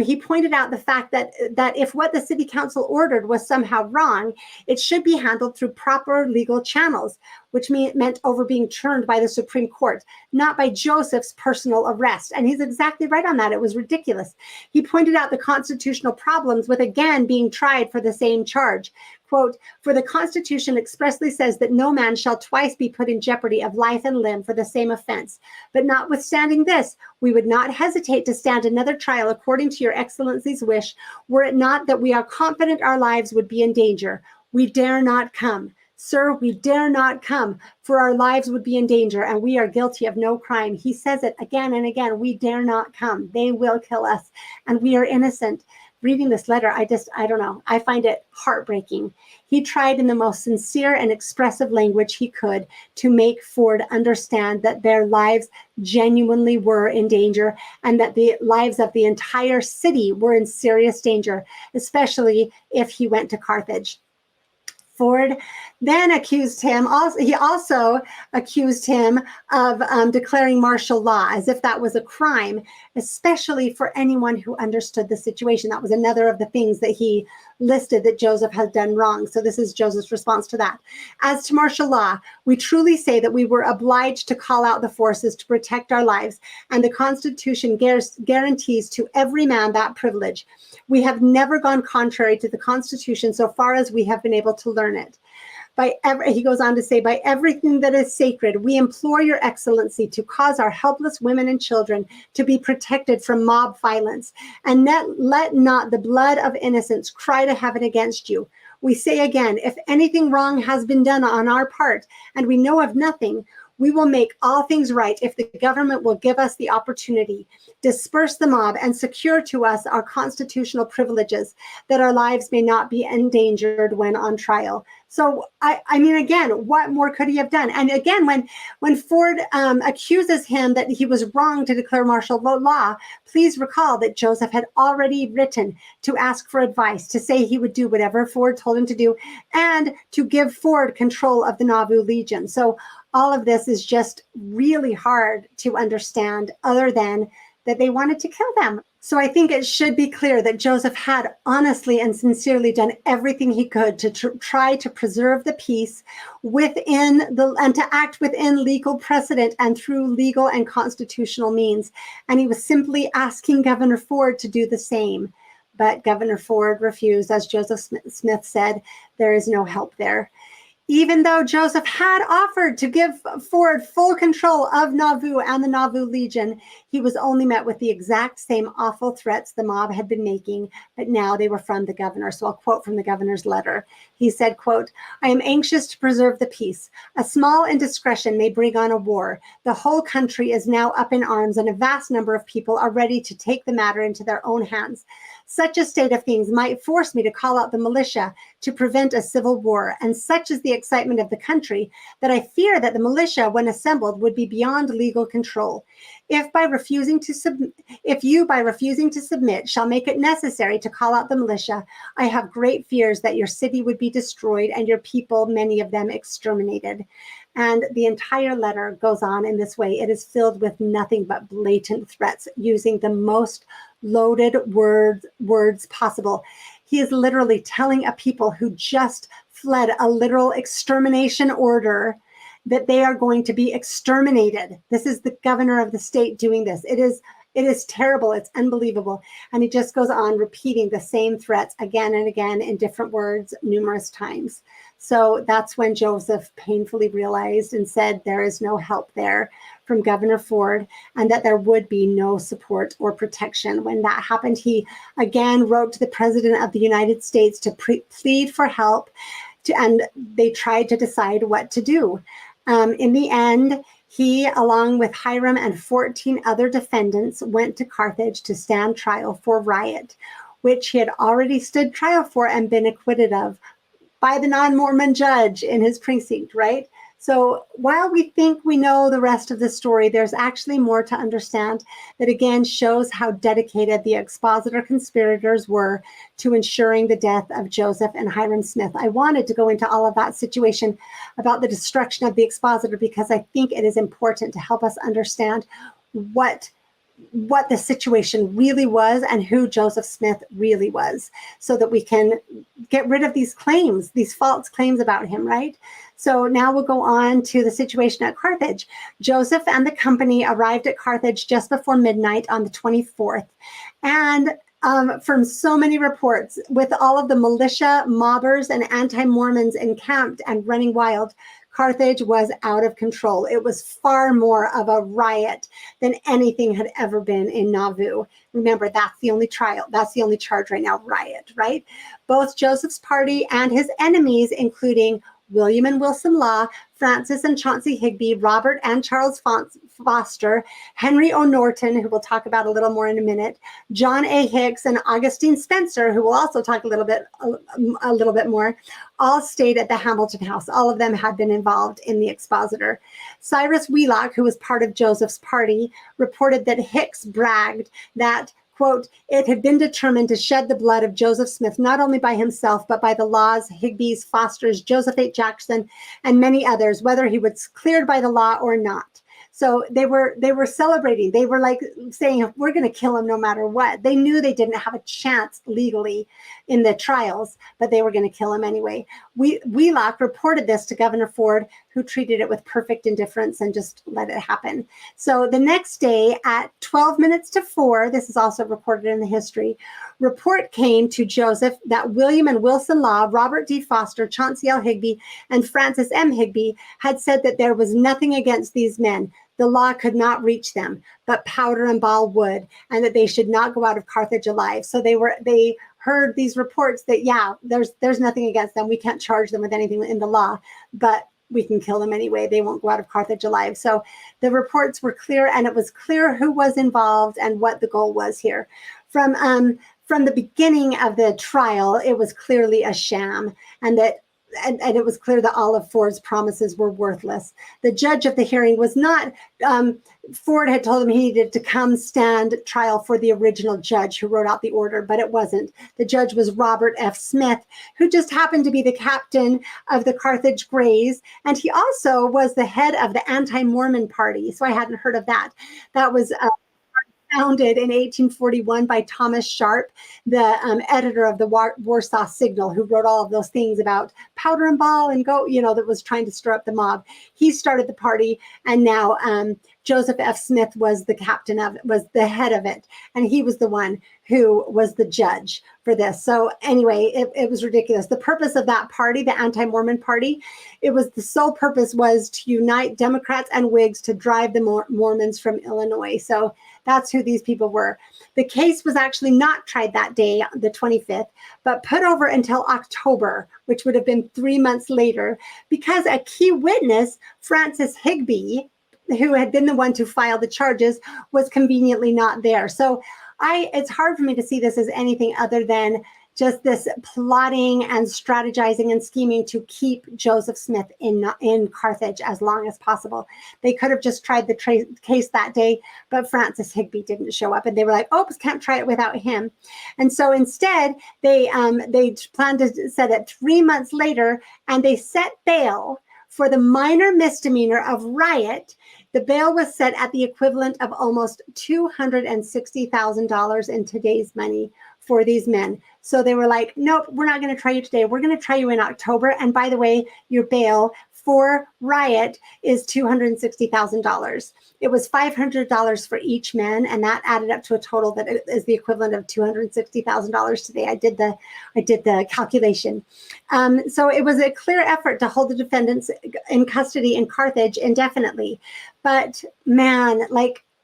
He pointed out the fact that if what the city council ordered was somehow wrong, it should be handled through proper legal channels, which meant over being turned by the Supreme Court, not by Joseph's personal arrest. And he's exactly right on that. It was ridiculous. He pointed out the constitutional problems with again being tried for the same charge. Quote, "For the Constitution expressly says that no man shall twice be put in jeopardy of life and limb for the same offense. But notwithstanding this, we would not hesitate to stand another trial according to your excellency's wish, were it not that we are confident our lives would be in danger. We dare not come. Sir, we dare not come, for our lives would be in danger, and we are guilty of no crime." He says it again and again. We dare not come. They will kill us, and we are innocent. Reading this letter, I don't know. I find it heartbreaking. He tried in the most sincere and expressive language he could to make Ford understand that their lives genuinely were in danger, and that the lives of the entire city were in serious danger, especially if he went to Carthage. Ford then accused him, he also accused him of declaring martial law, as if that was a crime, especially for anyone who understood the situation. That was another of the things that he listed that Joseph had done wrong. So this is Joseph's response to that. "As to martial law, we truly say that we were obliged to call out the forces to protect our lives, and the Constitution guarantees to every man that privilege. We have never gone contrary to the Constitution so far as we have been able to learn it. He goes on to say, by everything that is sacred, we implore your excellency to cause our helpless women and children to be protected from mob violence, and let not the blood of innocents cry to heaven against you. We say again, if anything wrong has been done on our part, and we know of nothing, we will make all things right if the government will give us the opportunity, disperse the mob, and secure to us our constitutional privileges, that our lives may not be endangered when on trial. So, I mean, again, what more could he have done? And again, when Ford accuses him that he was wrong to declare martial law, please recall that Joseph had already written to ask for advice, to say he would do whatever Ford told him to do, and to give Ford control of the Nauvoo Legion. So all of this is just really hard to understand, other than that they wanted to kill them. So I think it should be clear that Joseph had honestly and sincerely done everything he could to try to preserve the peace and to act within legal precedent and through legal and constitutional means. And he was simply asking Governor Ford to do the same. But Governor Ford refused. As Joseph Smith said, there is no help there. Even though Joseph had offered to give Ford full control of Nauvoo and the Nauvoo Legion, he was only met with the exact same awful threats the mob had been making, but now they were from the governor. So I'll quote from the governor's letter. He said, quote, I am anxious to preserve the peace. A small indiscretion may bring on a war. The whole country is now up in arms, and a vast number of people are ready to take the matter into their own hands. Such a state of things might force me to call out the militia to prevent a civil war, and such is the excitement of the country that I fear that the militia, when assembled, would be beyond legal control. If you, by refusing to submit, shall make it necessary to call out the militia, I have great fears that your city would be destroyed and your people, many of them, exterminated. And the entire letter goes on in this way. It is filled with nothing but blatant threats, using the most loaded words possible. He is literally telling a people who just fled a literal extermination order that they are going to be exterminated. This is the governor of the state doing this. It is terrible. It's unbelievable. And he just goes on repeating the same threats again and again in different words numerous times. So that's when Joseph painfully realized and said there is no help there from Governor Ford, and that there would be no support or protection. When that happened, he again wrote to the President of the United States to plead for help, and they tried to decide what to do. In the end, he, along with Hiram and 14 other defendants, went to Carthage to stand trial for riot, which he had already stood trial for and been acquitted of by the non-Mormon judge in his precinct, right? So while we think we know the rest of the story, there's actually more to understand that again shows how dedicated the Expositor conspirators were to ensuring the death of Joseph and Hiram Smith. I wanted to go into all of that situation about the destruction of the Expositor because I think it is important to help us understand what the situation really was and who Joseph Smith really was, so that we can get rid of these claims, these false claims about him, right? So now we'll go on to the situation at Carthage. Joseph and the company arrived at Carthage just before midnight on the 24th. And from so many reports, with all of the militia, mobbers, and anti-Mormons encamped and running wild, Carthage was out of control. It was far more of a riot than anything had ever been in Nauvoo. Remember, that's the only trial. That's the only charge right now, riot, right? Both Joseph's party and his enemies, including William and Wilson Law, Francis and Chauncey Higby, Robert and Charles Foster, Henry O. Norton, who we'll talk about a little more in a minute, John A. Hicks, and Augustine Spencer, who we'll also talk a little bit more, all stayed at the Hamilton House. All of them had been involved in the Expositor. Cyrus Wheelock, who was part of Joseph's party, reported that Hicks bragged that, quote, it had been determined to shed the blood of Joseph Smith, not only by himself, but by the Laws, Higby's, Foster's, Joseph H. Jackson, and many others, whether he was cleared by the law or not. So they were celebrating. They were like saying, we're going to kill him no matter what. They knew they didn't have a chance legally in the trials, but they were going to kill him anyway. Wheelock reported this to Governor Ford, who treated it with perfect indifference and just let it happen. So the next day at 12 minutes to 4, this is also recorded in the history, report came to Joseph that William and Wilson Law, Robert D. Foster, Chauncey L. Higby, and Francis M. Higby had said that there was nothing against these men. The law could not reach them, but powder and ball would, and that they should not go out of Carthage alive. So they heard these reports that, yeah, there's nothing against them. We can't charge them with anything in the law, but we can kill them anyway. They won't go out of Carthage alive. So the reports were clear, and it was clear who was involved and what the goal was here. From the beginning of the trial, it was clearly a sham, and it was clear that all of Ford's promises were worthless. The judge of the hearing was not, Ford had told him he needed to come stand trial for the original judge who wrote out the order, but it wasn't. The judge was Robert F. Smith, who just happened to be the captain of the Carthage Greys, and he also was the head of the anti-Mormon party, so I hadn't heard of that. That was founded in 1841 by Thomas Sharp, the editor of the Warsaw Signal, who wrote all of those things about powder and ball and go, that was trying to stir up the mob. He started the party, and now Joseph F. Smith was the captain of it, was the head of it, and he was the one who was the judge for this. So anyway, it was ridiculous. The purpose of that party, the anti-Mormon party, the sole purpose was to unite Democrats and Whigs to drive the Mormons from Illinois. So that's who these people were. The case was actually not tried that day, the 25th, but put over until October, which would have been 3 months later, because a key witness, Francis Higby, who had been the one to file the charges, was conveniently not there. So it's hard for me to see this as anything other than just this plotting and strategizing and scheming to keep Joseph Smith in Carthage as long as possible. They could have just tried the case that day, but Francis Higby didn't show up, and they were like, "Oops, can't try it without him." And so instead, they planned to set it 3 months later, and they set bail for the minor misdemeanor of riot. The bail was set at the equivalent of almost $260,000 in today's money for these men. So they were like, nope, we're not going to try you today. We're going to try you in October. And by the way, your bail for riot is $260,000. It was $500 for each man, and that added up to a total that is the equivalent of $260,000 today. I did the calculation. So it was a clear effort to hold the defendants in custody in Carthage indefinitely. But man,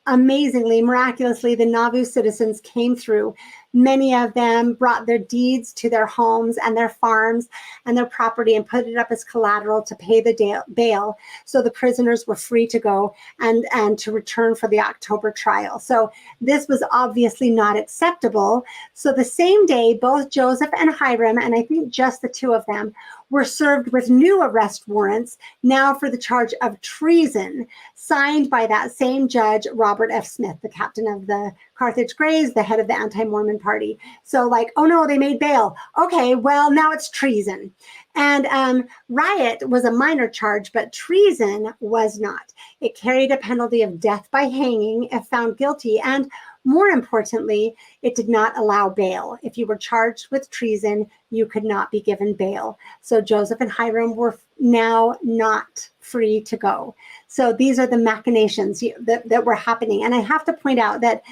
amazingly, miraculously, the Nauvoo citizens came through. Many of them brought their deeds to their homes and their farms and their property and put it up as collateral to pay the bail. So the prisoners were free to go and to return for the October trial. So this was obviously not acceptable. So the same day, both Joseph and Hiram, and I think just the two of them, were served with new arrest warrants, now for the charge of treason, signed by that same judge, Robert F. Smith, the captain of the Carthage Greys, the head of the anti-Mormon party. So oh no, they made bail. Okay, well, now it's treason. And riot was a minor charge, but treason was not. It carried a penalty of death by hanging if found guilty. And more importantly, it did not allow bail. If you were charged with treason, you could not be given bail. So Joseph and Hiram were now not free to go. So these are the machinations that were happening. And I have to point out that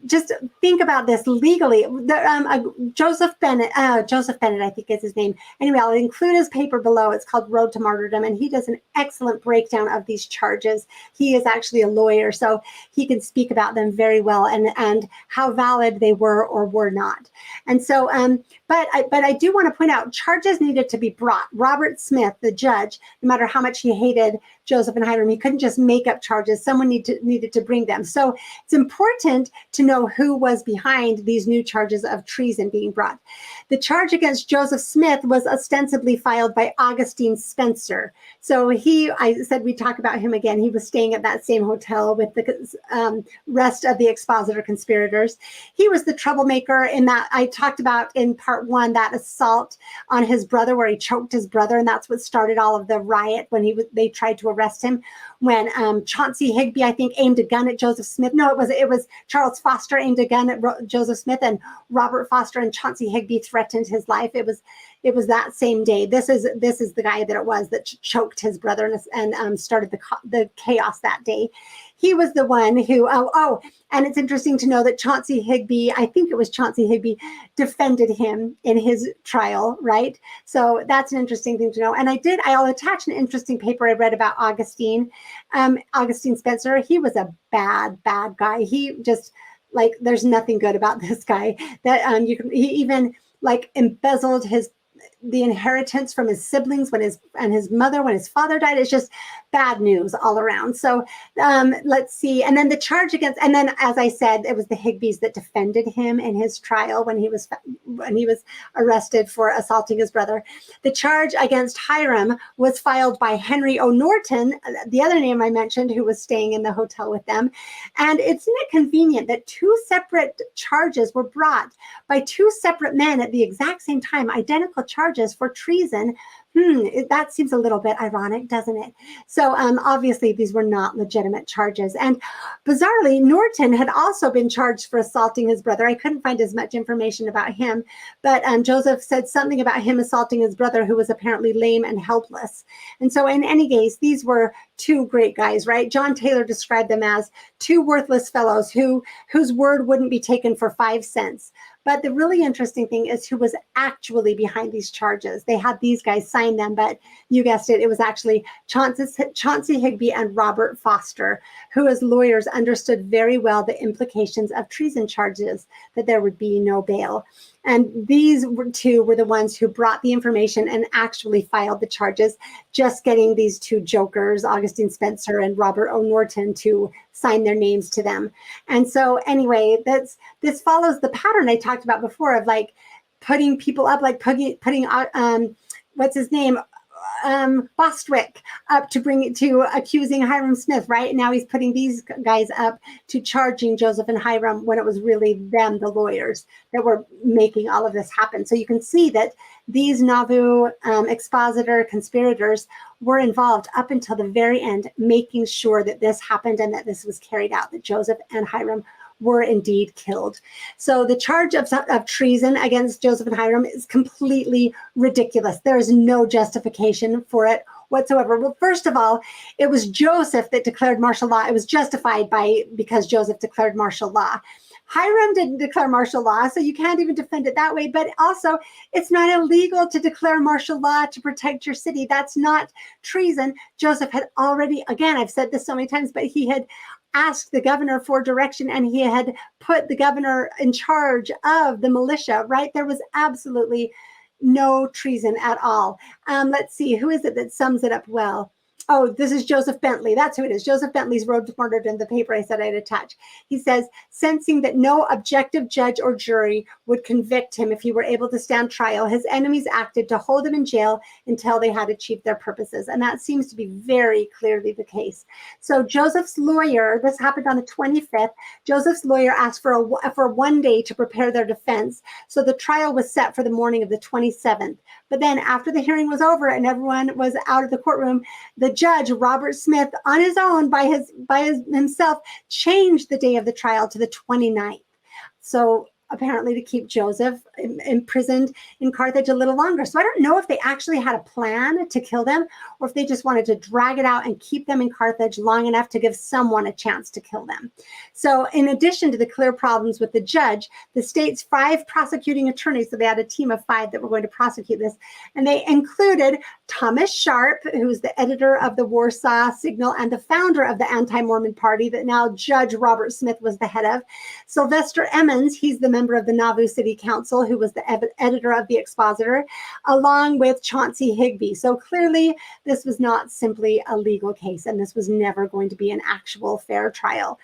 just think about this legally. Joseph Bennett, I think is his name. Anyway, I'll include his paper below. It's called Road to Martyrdom, and he does an excellent breakdown of these charges. He is actually a lawyer, so he can speak about them very well and how valid they were or were not. And so, but I do want to point out, charges needed to be brought. Robert Smith, the judge, no matter how much he hated Joseph and Hiram, he couldn't just make up charges. Someone needed to bring them. So it's important to know who was behind these new charges of treason being brought. The charge against Joseph Smith was ostensibly filed by Augustine Spencer. So I said we'd talk about him again. He was staying at that same hotel with the rest of the Expositor conspirators. He was the troublemaker in that I talked about in part 1, that assault on his brother where he choked his brother, and that's what started all of the riot when they tried to arrest him. When Chauncey Higby, I think, aimed a gun at Joseph Smith. No, No, it was Charles Foster aimed a gun at Joseph Smith, and Robert Foster and Chauncey Higby threatened his life. It was that same day. This is the guy that it was that choked his brother and started the chaos that day. He was the one who, and it's interesting to know that Chauncey Higby, I think it was Chauncey Higby, defended him in his trial, right? So that's an interesting thing to know. And I'll attach an interesting paper I read about Augustine Spencer. He was a bad guy. He just, like, there's nothing good about this guy. That he even like embezzled the inheritance from his siblings when his father died. It's just bad news all around. So let's see. And then the charge against, and then as I said, it was the Higbys that defended him in his trial when he was arrested for assaulting his brother. The charge against Hiram was filed by Henry O. Norton, the other name I mentioned, who was staying in the hotel with them. And isn't it convenient that two separate charges were brought by two separate men at the exact same time, identical charges for treason? That seems a little bit ironic, doesn't it? So obviously these were not legitimate charges. And bizarrely, Norton had also been charged for assaulting his brother. I couldn't find as much information about him, but Joseph said something about him assaulting his brother, who was apparently lame and helpless. And so in any case, these were two great guys, right? John Taylor described them as two worthless fellows whose word wouldn't be taken for 5 cents. But the really interesting thing is who was actually behind these charges. They had these guys sign them, but you guessed it, it was actually Chauncey Higby and Robert Foster, who as lawyers understood very well the implications of treason charges, that there would be no bail. And these two were the ones who brought the information and actually filed the charges, just getting these two jokers, Augustine Spencer and Robert O. Norton, to sign their names to them. And so anyway, this follows the pattern I talked about before of like putting people up, like putting what's his name? Bostwick up to accusing Hiram Smith, right? And now he's putting these guys up to charging Joseph and Hiram when it was really them, the lawyers, that were making all of this happen. So you can see that these Nauvoo Expositor conspirators were involved up until the very end, making sure that this happened and that this was carried out, that Joseph and Hiram were indeed killed. So the charge of treason against Joseph and Hiram is completely ridiculous. There is no justification for it whatsoever. Well, first of all, it was Joseph that declared martial law. It was justified because Joseph declared martial law. Hiram didn't declare martial law, so you can't even defend it that way. But also, it's not illegal to declare martial law to protect your city. That's not treason. Joseph had already, again, I've said this so many times, but he had asked the governor for direction, and he had put the governor in charge of the militia, right? There was absolutely no treason at all. Let's see, who is it that sums it up well? Oh, this is Joseph Bentley. That's who it is. Joseph Bentley's Road to Martyrdom, the paper I said I'd attach. He says, sensing that no objective judge or jury would convict him if he were able to stand trial, his enemies acted to hold him in jail until they had achieved their purposes. And that seems to be very clearly the case. So Joseph's lawyer, this happened on the 25th, Joseph's lawyer asked for 1 day to prepare their defense. So the trial was set for the morning of the 27th. But then after the hearing was over and everyone was out of the courtroom, the judge, Robert Smith, on his own, by himself, changed the day of the trial to the 29th. So apparently to keep Joseph imprisoned in Carthage a little longer. So I don't know if they actually had a plan to kill them or if they just wanted to drag it out and keep them in Carthage long enough to give someone a chance to kill them. So in addition to the clear problems with the judge, the state's 5 prosecuting attorneys, so they had a team of 5 that were going to prosecute this, and they included Thomas Sharp, who's the editor of the Warsaw Signal and the founder of the anti-Mormon party that now Judge Robert Smith was the head of. Sylvester Emmons, he's the member of the Nauvoo City Council, who was the editor of the Expositor, along with Chauncey Higby. So clearly this was not simply a legal case, and this was never going to be an actual fair trial.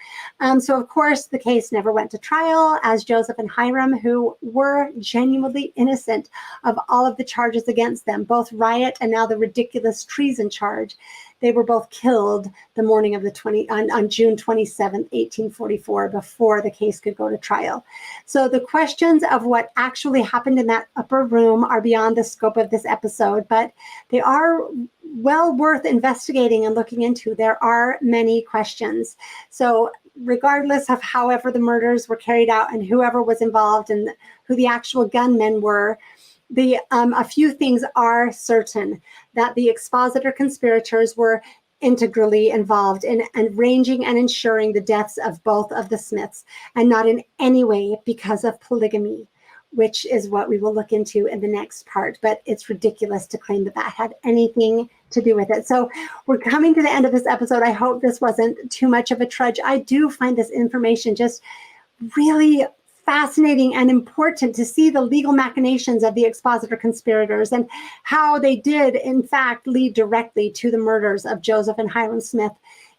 So of course the case never went to trial, as Joseph and Hiram, who were genuinely innocent of all of the charges against them, both riot and now the ridiculous treason charge, they were both killed the morning of on June 27, 1844, before the case could go to trial. So the questions of what actually happened in that upper room are beyond the scope of this episode, but they are well worth investigating and looking into. There are many questions. So regardless of however the murders were carried out and whoever was involved and who the actual gunmen were, a few things are certain: that the expositor conspirators were integrally involved in arranging and ensuring the deaths of both of the Smiths, and not in any way because of polygamy, which is what we will look into in the next part. But it's ridiculous to claim that that had anything to do with it. So we're coming to the end of this episode. I hope this wasn't too much of a trudge. I do find this information just really fascinating and important to see the legal machinations of the expositor conspirators and how they did, in fact, lead directly to the murders of Joseph and Hiram Smith.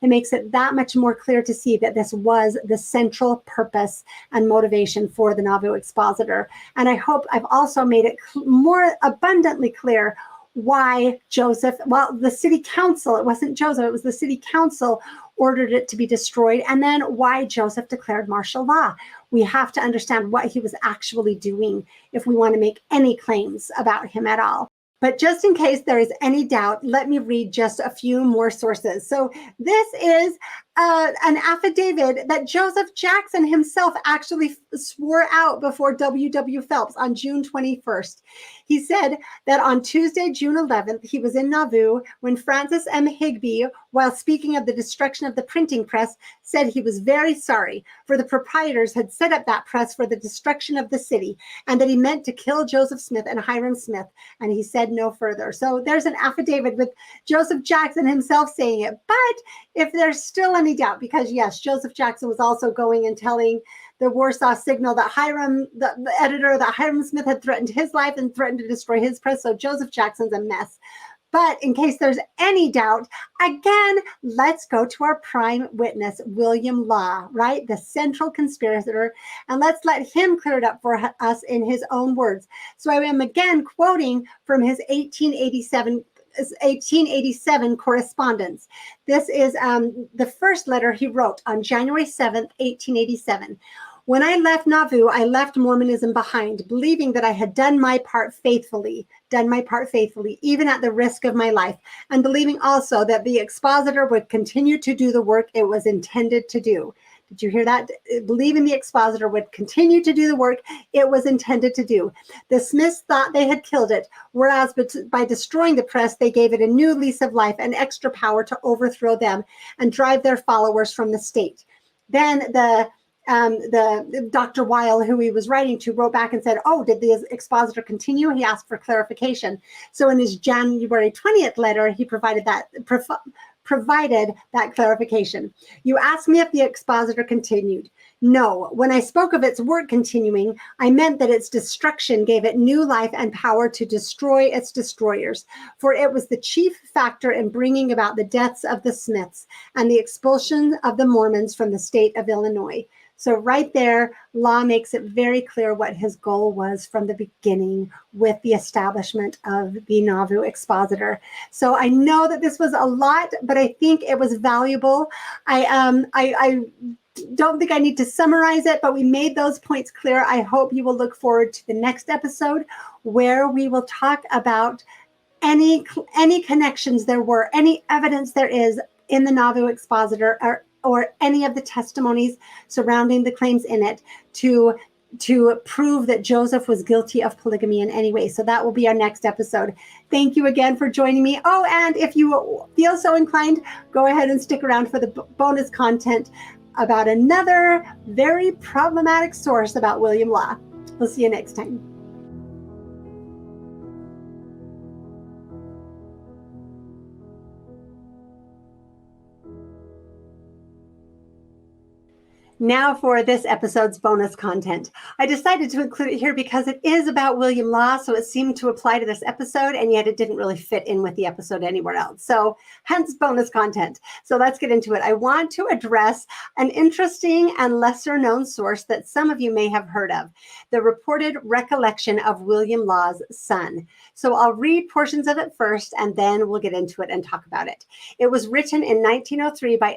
It makes it that much more clear to see that this was the central purpose and motivation for the Nauvoo Expositor. And I hope I've also made it more abundantly clear why Joseph, well, the city council, it wasn't Joseph, it was the city council, ordered it to be destroyed, and then why Joseph declared martial law. We have to understand what he was actually doing if we want to make any claims about him at all. But just in case there is any doubt, let me read just a few more sources. So this is an affidavit that Joseph Jackson himself actually swore out before W.W. Phelps on June 21st. He said that on Tuesday, June 11th, he was in Nauvoo when Francis M. Higbee, while speaking of the destruction of the printing press, said he was very sorry, for the proprietors had set up that press for the destruction of the city, and that he meant to kill Joseph Smith and Hiram Smith, and he said no further. So there's an affidavit with Joseph Jackson himself saying it. But if there's still any doubt, because yes, Joseph Jackson was also going and telling the Warsaw Signal that the editor, that Hiram Smith had threatened his life and threatened to destroy his press. So Joseph Jackson's a mess. But in case there's any doubt, again, let's go to our prime witness, William Law, right? The central conspirator. And let's let him clear it up for us in his own words. So I am again quoting from his 1887 correspondence. This is the first letter he wrote on January 7th, 1887. When I left Nauvoo, I left Mormonism behind, believing that I had done my part faithfully, even at the risk of my life, and believing also that the expositor would continue to do the work it was intended to do. Did you hear that? Believing the expositor would continue to do the work it was intended to do. The Smiths thought they had killed it, whereas by destroying the press, they gave it a new lease of life and extra power to overthrow them and drive their followers from the state. Then the Dr. Weil, who he was writing to, wrote back and said, oh, did the expositor continue? He asked for clarification. So in his January 20th letter, he provided that clarification. You asked me if the expositor continued. No, when I spoke of its work continuing, I meant that its destruction gave it new life and power to destroy its destroyers, for it was the chief factor in bringing about the deaths of the Smiths and the expulsion of the Mormons from the state of Illinois. So right there, Law makes it very clear what his goal was from the beginning with the establishment of the Nauvoo Expositor. So I know that this was a lot, but I think it was valuable. I don't think I need to summarize it, but we made those points clear. I hope you will look forward to the next episode where we will talk about any connections there were, any evidence there is in the Nauvoo Expositor, or any of the testimonies surrounding the claims in it to prove that Joseph was guilty of polygamy in any way. So that will be our next episode. Thank you again for joining me. Oh, and if you feel so inclined, go ahead and stick around for the bonus content about another very problematic source about William Law. We'll see you next time. Now for this episode's bonus content. I decided to include it here because it is about William Law, so it seemed to apply to this episode, and yet it didn't really fit in with the episode anywhere else. So hence bonus content. So let's get into it. I want to address an interesting and lesser known source that some of you may have heard of, the reported recollection of William Law's son. So I'll read portions of it first, and then we'll get into it and talk about it. It was written in 1903 by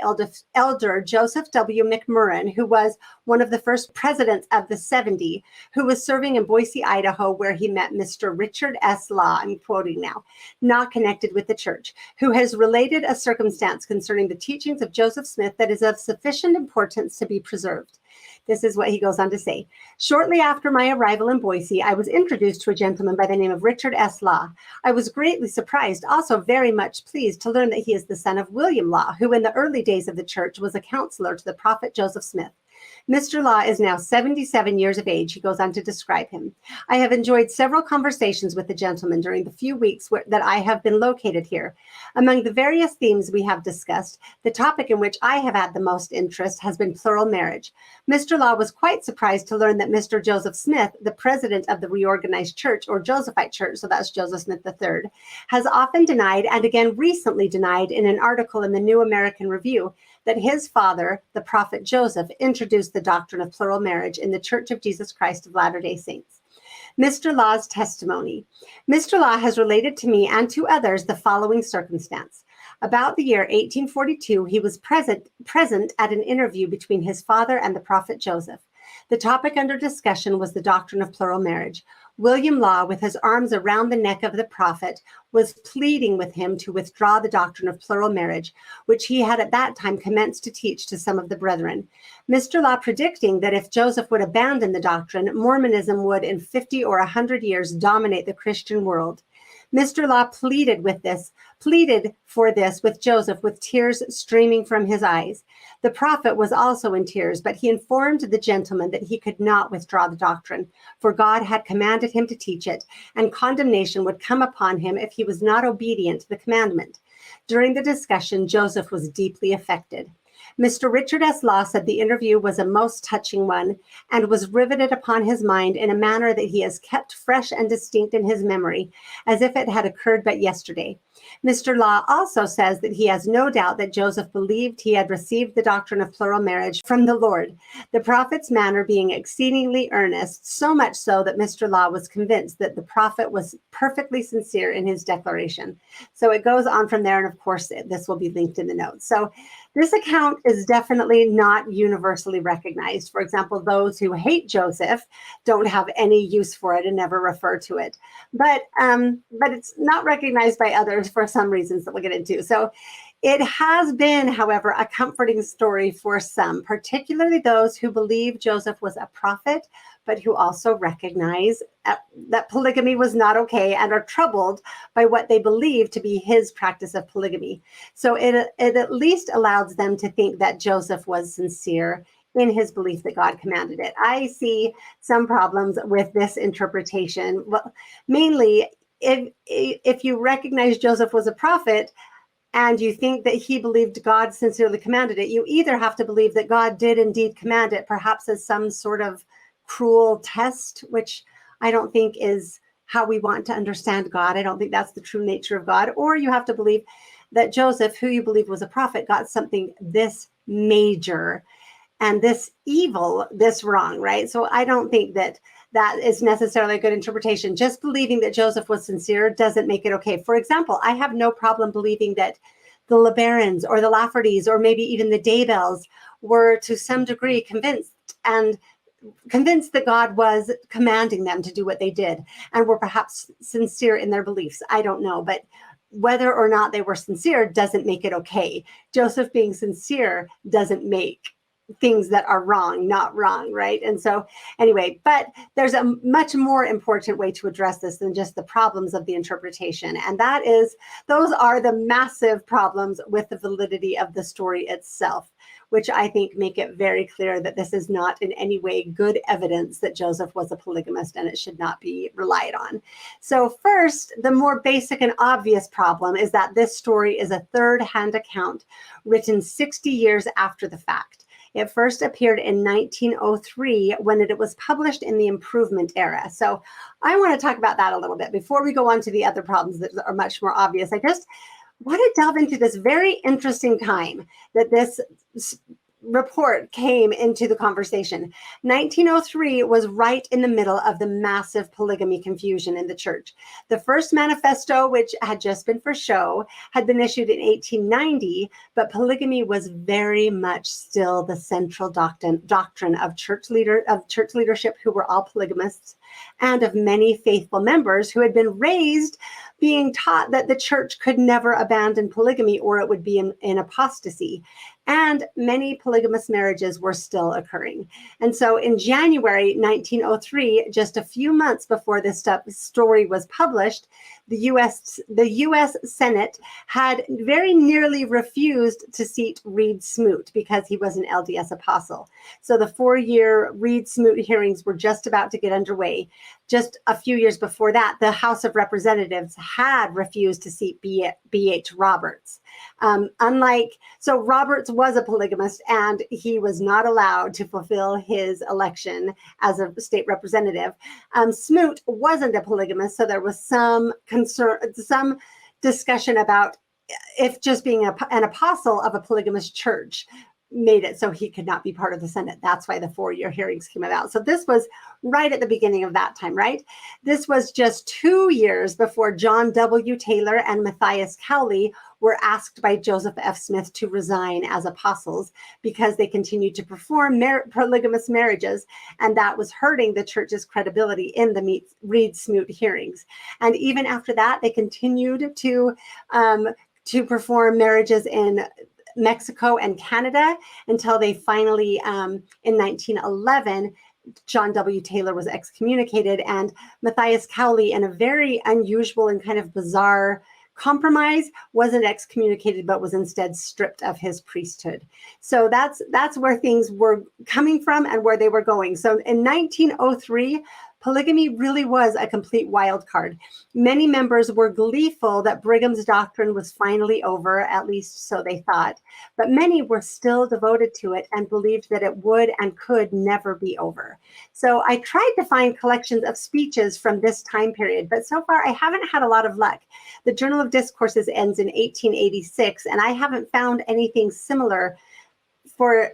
Elder Joseph W. McMurrin, who was one of the first presidents of the 70, who was serving in Boise, Idaho, where he met Mr. Richard S. Law, I'm quoting now, not connected with the church, who has related a circumstance concerning the teachings of Joseph Smith that is of sufficient importance to be preserved. This is what he goes on to say. Shortly after my arrival in Boise, I was introduced to a gentleman by the name of Richard S. Law. I was greatly surprised, also very much pleased to learn that he is the son of William Law, who in the early days of the church was a counselor to the prophet Joseph Smith. Mr. Law is now 77 years of age. He goes on to describe him. I have enjoyed several conversations with the gentleman during the few weeks that I have been located here. Among the various themes we have discussed, the topic in which I have had the most interest has been plural marriage. Mr. Law was quite surprised to learn that Mr. Joseph Smith, the president of the Reorganized Church, or Josephite Church, so that's Joseph Smith III, has often denied, and again recently denied in an article in the New American Review, that his father, the prophet Joseph, introduced the doctrine of plural marriage in the Church of Jesus Christ of Latter-day Saints. Mr. Law's testimony. Mr. Law has related to me and to others the following circumstance. About the year 1842, he was present at an interview between his father and the prophet Joseph. The topic under discussion was the doctrine of plural marriage. William Law, with his arms around the neck of the prophet, was pleading with him to withdraw the doctrine of plural marriage, which he had at that time commenced to teach to some of the brethren. Mr. Law predicting that if Joseph would abandon the doctrine, Mormonism would in 50 or 100 years dominate the Christian world. Mr. Law pleaded for this with Joseph with tears streaming from his eyes. The prophet was also in tears, but he informed the gentleman that he could not withdraw the doctrine, for God had commanded him to teach it, and condemnation would come upon him if he was not obedient to the commandment. During the discussion, Joseph was deeply affected. Mr. Richard S. Law said the interview was a most touching one and was riveted upon his mind in a manner that he has kept fresh and distinct in his memory, as if it had occurred but yesterday. Mr. Law also says that he has no doubt that Joseph believed he had received the doctrine of plural marriage from the Lord, the prophet's manner being exceedingly earnest, so much so that Mr. Law was convinced that the prophet was perfectly sincere in his declaration. So it goes on from there, and of course, this will be linked in the notes. So this account is definitely not universally recognized. For example, those who hate Joseph don't have any use for it and never refer to it. But it's not recognized by others for some reasons that we'll get into. So it has been, however, a comforting story for some, particularly those who believe Joseph was a prophet, but who also recognize that polygamy was not okay and are troubled by what they believe to be his practice of polygamy. So it at least allows them to think that Joseph was sincere in his belief that God commanded it. I see some problems with this interpretation. Well, mainly, if you recognize Joseph was a prophet, and you think that he believed God sincerely commanded it, you either have to believe that God did indeed command it, perhaps as some sort of cruel test, which I don't think is how we want to understand God. I don't think that's the true nature of God. Or you have to believe that Joseph, who you believe was a prophet, got something this major and this evil, this wrong, right? So I don't think that is necessarily a good interpretation. Just believing that Joseph was sincere doesn't make it okay. For example, I have no problem believing that the LeBarons or the Laffertys or maybe even the Daybells were to some degree convinced that God was commanding them to do what they did and were perhaps sincere in their beliefs. I don't know, but whether or not they were sincere doesn't make it okay. Joseph being sincere doesn't make things that are wrong not wrong, right? And so anyway, but there's a much more important way to address this than just the problems of the interpretation, and that is those are the massive problems with the validity of the story itself, which I think make it very clear that this is not in any way good evidence that Joseph was a polygamist and it should not be relied on. So first, the more basic and obvious problem is that this story is a third-hand account written 60 years after the fact. It first appeared in 1903 when it was published in the Improvement era. So I want to talk about that a little bit before we go on to the other problems that are much more obvious. I just want to delve into this very interesting time that this report came into the conversation. 1903 was right in the middle of the massive polygamy confusion in the church. The first manifesto, which had just been for show, had been issued in 1890, but polygamy was very much still the central doctrine of church leadership who were all polygamists, and of many faithful members who had been raised being taught that the church could never abandon polygamy or it would be in apostasy. And many polygamous marriages were still occurring. And so in January 1903, just a few months before this story was published, the U.S. Senate had very nearly refused to seat Reed Smoot because he was an LDS apostle. So the 4-year Reed Smoot hearings were just about to get underway. Just a few years before that, the House of Representatives had refused to seat B.H. Roberts. So Roberts was a polygamist, and he was not allowed to fulfill his election as a state representative. Smoot wasn't a polygamist, so there was some concern, some discussion about if just being an apostle of a polygamous church made it so he could not be part of the Senate. That's why the 4-year hearings came about. So this was right at the beginning of that time, right? This was just 2 years before John W. Taylor and Matthias Cowley were asked by Joseph F. Smith to resign as apostles because they continued to perform polygamous marriages, and that was hurting the church's credibility in the Reed Smoot hearings. And even after that, they continued to perform marriages in Mexico and Canada until they finally, in 1911, John W. Taylor was excommunicated, and Matthias Cowley, in a very unusual and kind of bizarre compromise, wasn't excommunicated, but was instead stripped of his priesthood. So that's where things were coming from and where they were going. So in 1903, polygamy really was a complete wild card. Many members were gleeful that Brigham's doctrine was finally over, at least so they thought, but many were still devoted to it and believed that it would and could never be over. So I tried to find collections of speeches from this time period, but so far I haven't had a lot of luck. The Journal of Discourses ends in 1886, and I haven't found anything similar for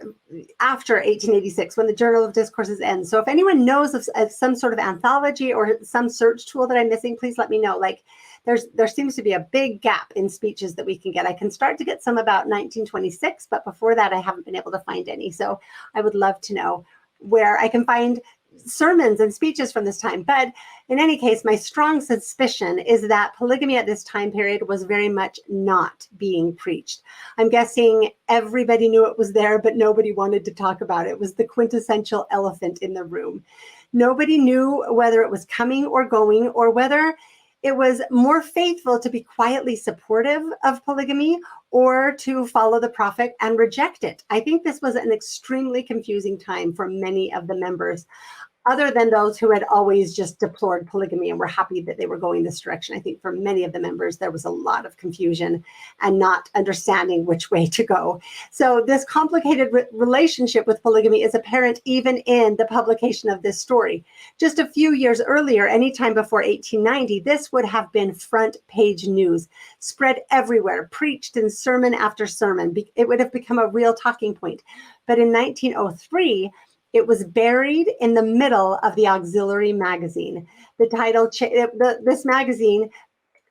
after 1886, when the Journal of Discourses ends. So if anyone knows of some sort of anthology or some search tool that I'm missing, please let me know. Like there seems to be a big gap in speeches that we can get. I can start to get some about 1926, but before that, I haven't been able to find any. So I would love to know where I can find sermons and speeches from this time. But in any case, my strong suspicion is that polygamy at this time period was very much not being preached. I'm guessing everybody knew it was there, but nobody wanted to talk about it. It was the quintessential elephant in the room. Nobody knew whether it was coming or going, or whether it was more faithful to be quietly supportive of polygamy or to follow the prophet and reject it. I think this was an extremely confusing time for many of the members, other than those who had always just deplored polygamy and were happy that they were going this direction. I think for many of the members, there was a lot of confusion and not understanding which way to go. So this complicated relationship with polygamy is apparent even in the publication of this story. Just a few years earlier, anytime before 1890, this would have been front page news, spread everywhere, preached in sermon after sermon. It would have become a real talking point. But in 1903, it was buried in the middle of the auxiliary magazine. The title, this magazine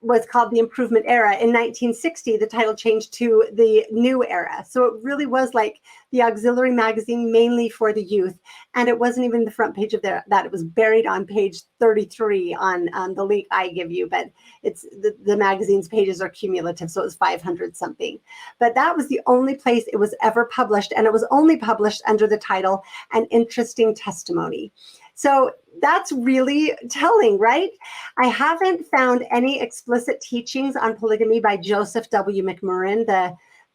was called The Improvement Era. In 1960, the title changed to The New Era. So it really was like the auxiliary magazine mainly for the youth. And it wasn't even the front page of that. It was buried on page 33 on the link I give you. But it's the magazine's pages are cumulative, so it was 500 something. But that was the only place it was ever published. And it was only published under the title An Interesting Testimony. So that's really telling, right? I haven't found any explicit teachings on polygamy by Joseph W. McMurrin,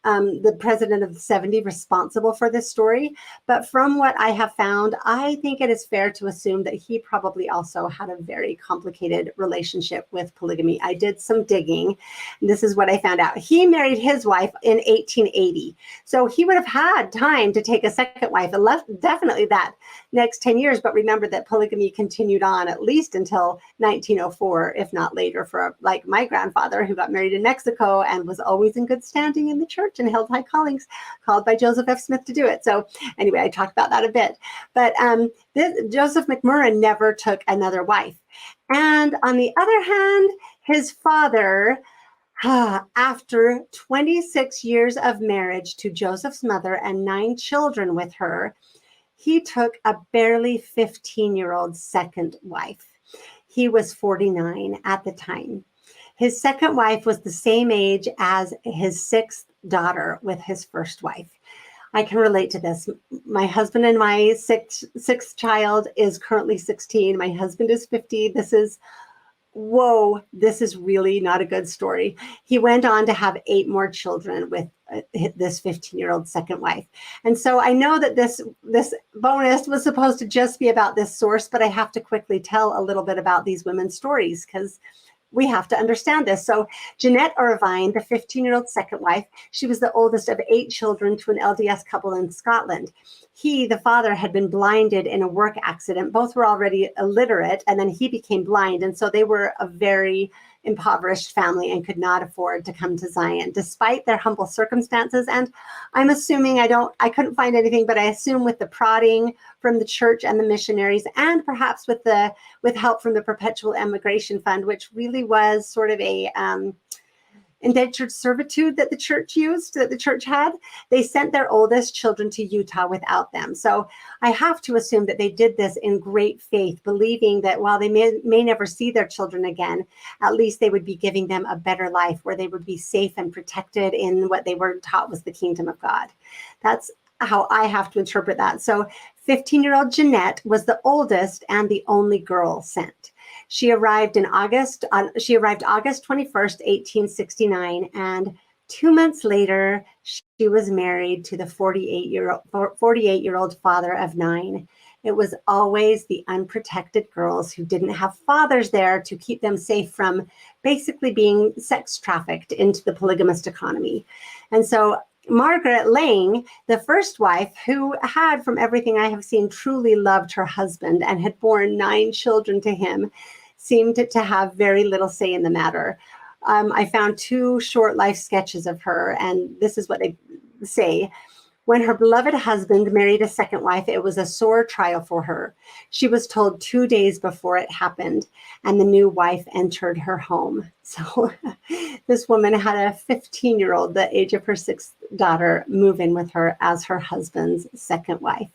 the president of the 70 responsible for this story. But from what I have found, I think it is fair to assume that he probably also had a very complicated relationship with polygamy. I did some digging, and this is what I found out. He married his wife in 1880. So he would have had time to take a second wife, and definitely that next 10 years. But remember that polygamy continued on at least until 1904, if not later, for like my grandfather, who got married in Mexico and was always in good standing in the church church and held high callings, called by Joseph F. Smith to do it. So anyway, I talked about that a bit. But Joseph McMurrin never took another wife. And on the other hand, his father, after 26 years of marriage to Joseph's mother and 9 children with her, he took a barely 15-year-old second wife. He was 49 at the time. His second wife was the same age as his 6th daughter with his first wife. I can relate to this. My husband and my sixth child is currently 16. My husband is 50. This is really not a good story. He went on to have 8 more children with this 15-year-old second wife. And so I know that this bonus was supposed to just be about this source, but I have to quickly tell a little bit about these women's stories because we have to understand this. So Jeanette Irvine, the 15-year-old second wife, she was the oldest of 8 children to an LDS couple in Scotland. He, the father, had been blinded in a work accident. Both were already illiterate, and then he became blind. And so they were a very impoverished family and could not afford to come to Zion, despite their humble circumstances. And I'm assuming, I couldn't find anything, but I assume with the prodding from the church and the missionaries, and perhaps with help from the Perpetual Emigration Fund, which really was sort of a indentured servitude that the church had, they sent their oldest children to Utah without them. So I have to assume that they did this in great faith, believing that while they may never see their children again, at least they would be giving them a better life where they would be safe and protected in what they were taught was the kingdom of God. That's how I have to interpret that. So 15-year-old Jeanette was the oldest and the only girl sent. She arrived August 21st, 1869, and 2 months later, she was married to the 48-year-old father of 9. It was always the unprotected girls who didn't have fathers there to keep them safe from basically being sex trafficked into the polygamist economy. And so Margaret Lang, the first wife, who had, from everything I have seen, truly loved her husband and had borne 9 children to him, seemed to have very little say in the matter. I found 2 short life sketches of her, and this is what they say. When her beloved husband married a second wife, it was a sore trial for her. She was told 2 days before it happened, and the new wife entered her home. So this woman had a 15-year-old, the age of her 6th daughter, move in with her as her husband's second wife.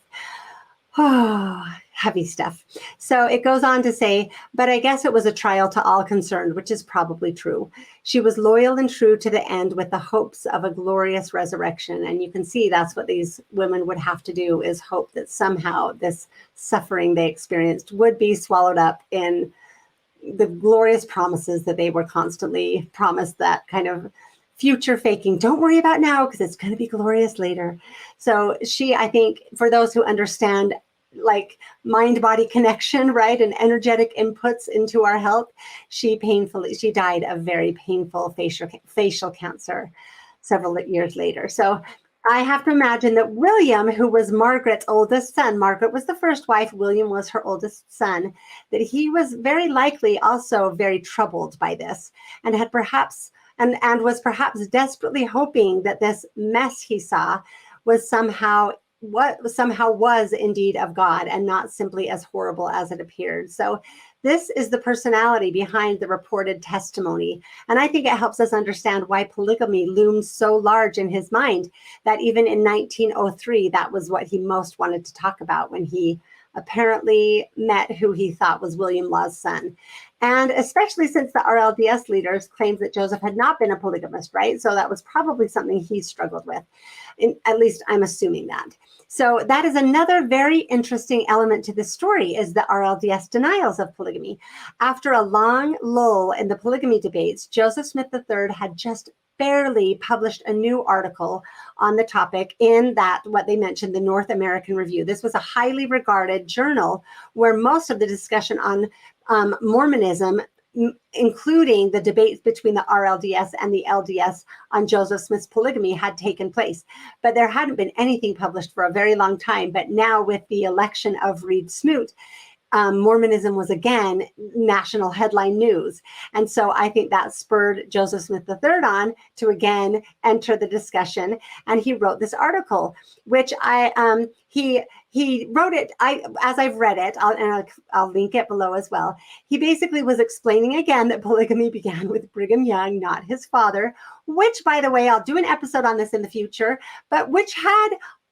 Oh, heavy stuff. So it goes on to say, but I guess it was a trial to all concerned, which is probably true. She was loyal and true to the end with the hopes of a glorious resurrection. And you can see that's what these women would have to do, is hope that somehow this suffering they experienced would be swallowed up in the glorious promises that they were constantly promised, that kind of future faking. Don't worry about now because it's going to be glorious later. So she, I think, for those who understand like mind-body connection, right, and energetic inputs into our health, she died of very painful facial cancer several years later. So I have to imagine that William, who was Margaret's oldest son, Margaret was the first wife, William was her oldest son, that he was very likely also very troubled by this and had perhaps and was perhaps desperately hoping that this mess he saw was somehow was indeed of God and not simply as horrible as it appeared. So this is the personality behind the reported testimony. And I think it helps us understand why polygamy looms so large in his mind, that even in 1903, that was what he most wanted to talk about when he apparently met who he thought was William Law's son. And especially since the RLDS leaders claimed that Joseph had not been a polygamist, right? So that was probably something he struggled with. At least I'm assuming that. So that is another very interesting element to this story, is the RLDS denials of polygamy. After a long lull in the polygamy debates, Joseph Smith III had just barely published a new article on the topic in that, what they mentioned, the North American Review. This was a highly regarded journal where most of the discussion on Mormonism, including the debates between the RLDS and the LDS on Joseph Smith's polygamy, had taken place. But there hadn't been anything published for a very long time. But now with the election of Reed Smoot, Mormonism was again national headline news. And so I think that spurred Joseph Smith III on to again enter the discussion. And he wrote this article, which he wrote it, as I've read it, I'll link it below as well. He basically was explaining again that polygamy began with Brigham Young, not his father, which, by the way, I'll do an episode on this in the future, but which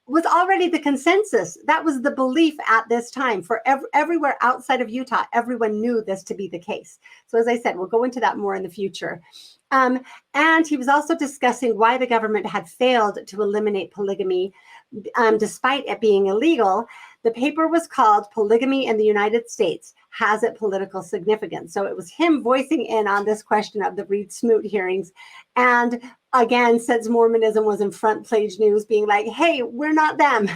was already the consensus. That was the belief at this time for everywhere outside of Utah. Everyone knew this to be the case. So as I said, we'll go into that more in the future. And he was also discussing why the government had failed to eliminate polygamy despite it being illegal. The paper was called Polygamy in the United States, Has It Political Significance? So it was him voicing in on this question of the Reed Smoot hearings. And again, since Mormonism was in front page news, being like, hey, we're not them,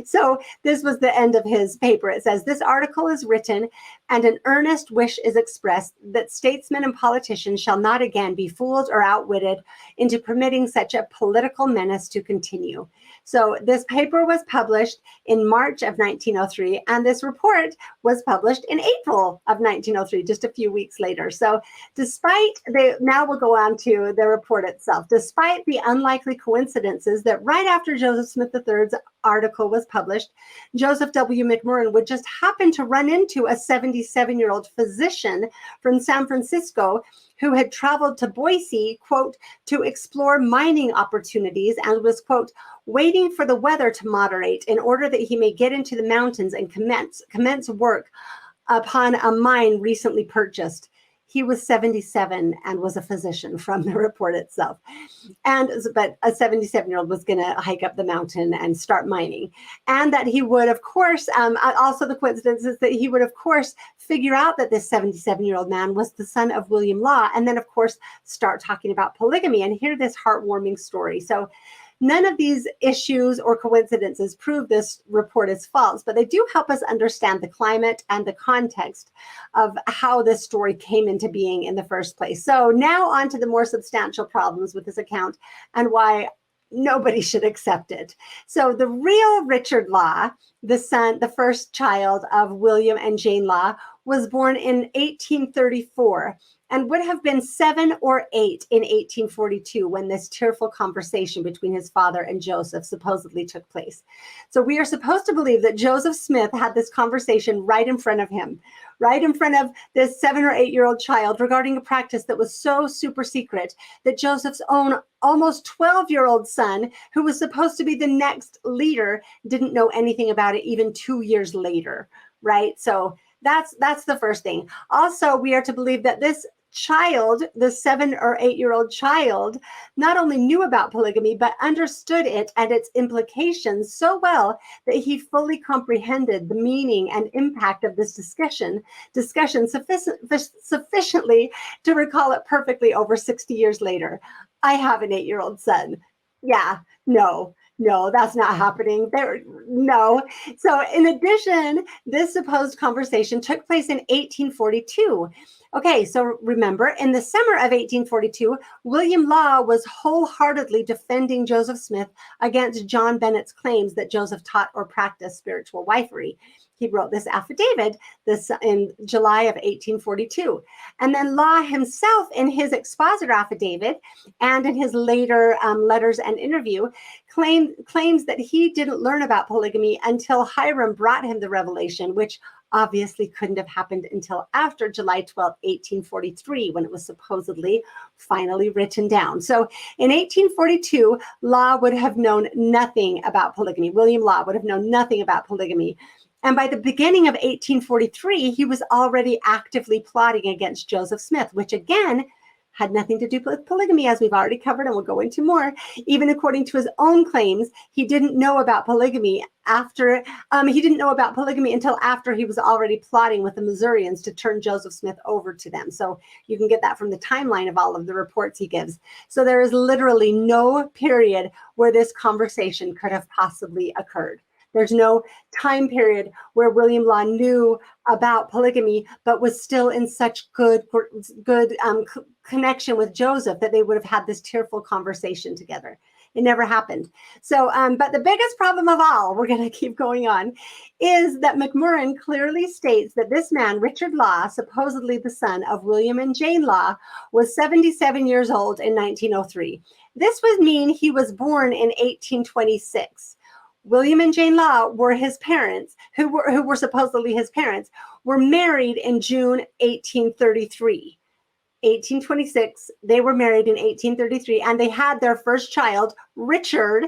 So this was the end of his paper. It says, this article is written and an earnest wish is expressed that statesmen and politicians shall not again be fooled or outwitted into permitting such a political menace to continue. So this paper was published in March of 1903, and this report was published in April of 1903, just a few weeks later. So now we'll go on to the report itself. Despite the unlikely coincidences that right after Joseph Smith III's article was published, Joseph W. McMurrin would just happen to run into a 77-year-old physician from San Francisco who had traveled to Boise, quote, to explore mining opportunities and was, quote, waiting for the weather to moderate in order that he may get into the mountains and commence work upon a mine recently purchased. He was 77 and was a physician from the report itself. But a 77-year-old was going to hike up the mountain and start mining. And that he would, of course, also the coincidence is that he would, of course, figure out that this 77-year-old man was the son of William Law. And then, of course, start talking about polygamy and hear this heartwarming story. So none of these issues or coincidences prove this report is false, but they do help us understand the climate and the context of how this story came into being in the first place. So now on to the more substantial problems with this account and why nobody should accept it. So the real Richard Law, the first child of William and Jane Law, was born in 1834 and would have been 7 or 8 in 1842 when this tearful conversation between his father and Joseph supposedly took place. So we are supposed to believe that Joseph Smith had this conversation right in front of him, right in front of this 7 or 8-year-old child regarding a practice that was so super secret that Joseph's own almost 12-year-old son, who was supposed to be the next leader, didn't know anything about it even 2 years later, right? So that's the first thing. Also, we are to believe that this child, the 7 or 8-year-old child, not only knew about polygamy, but understood it and its implications so well that he fully comprehended the meaning and impact of this discussion sufficiently to recall it perfectly over 60 years later. I have an 8-year-old son. Yeah, no, that's not happening. No. So in addition, this supposed conversation took place in 1842. Okay, so remember, in the summer of 1842, William Law was wholeheartedly defending Joseph Smith against John Bennett's claims that Joseph taught or practiced spiritual wifery. He wrote this affidavit in July of 1842. And then Law himself, in his expositor affidavit and in his later letters and interview, claims that he didn't learn about polygamy until Hiram brought him the revelation, which obviously couldn't have happened until after July 12, 1843, when it was supposedly finally written down. So in 1842, Law would have known nothing about polygamy. William Law would have known nothing about polygamy. And by the beginning of 1843, he was already actively plotting against Joseph Smith, which again had nothing to do with polygamy, as we've already covered, and we'll go into more. Even according to his own claims, he didn't know about polygamy until after he was already plotting with the Missourians to turn Joseph Smith over to them. So you can get that from the timeline of all of the reports he gives. So there is literally no period where this conversation could have possibly occurred. There's no time period where William Law knew about polygamy, but was still in such good connection with Joseph that they would have had this tearful conversation together. It never happened. So, but the biggest problem of all, we're going to keep going on, is that McMurrin clearly states that this man, Richard Law, supposedly the son of William and Jane Law, was 77 years old in 1903. This would mean he was born in 1826. William and Jane Law were his parents, who were supposedly his parents, were married in June 1833. 1826, they were married in 1833, and they had their first child, Richard,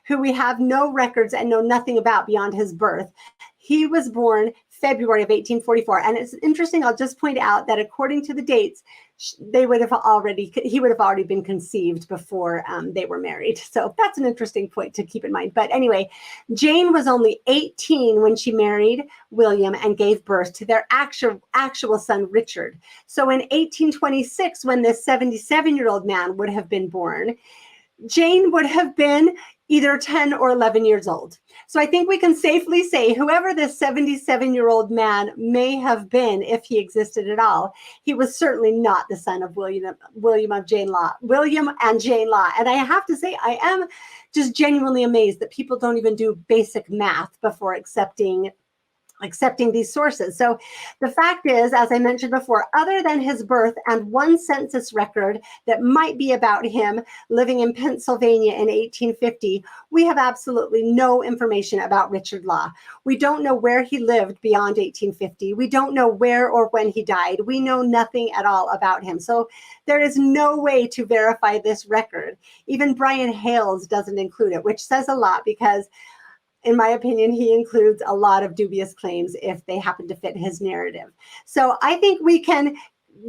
who we have no records and know nothing about beyond his birth. He was born February of 1844, and it's interesting, I'll just point out that according to the dates, he would have already been conceived before they were married. So that's an interesting point to keep in mind. But anyway, Jane was only 18 when she married William and gave birth to their actual son, Richard. So in 1826, when this 77-year-old man would have been born, Jane would have been either 10 or 11 years old. So I think we can safely say whoever this 77-year-old man may have been, if he existed at all, he was certainly not the son of William and Jane Law. And I have to say, I am just genuinely amazed that people don't even do basic math before accepting these sources. So the fact is, as I mentioned before, other than his birth and one census record that might be about him living in Pennsylvania in 1850, we have absolutely no information about Richard Law. We don't know where he lived beyond 1850. We don't know where or when he died. We know nothing at all about him. So there is no way to verify this record. Even Brian Hales doesn't include it, which says a lot because in my opinion, he includes a lot of dubious claims if they happen to fit his narrative. So I think we can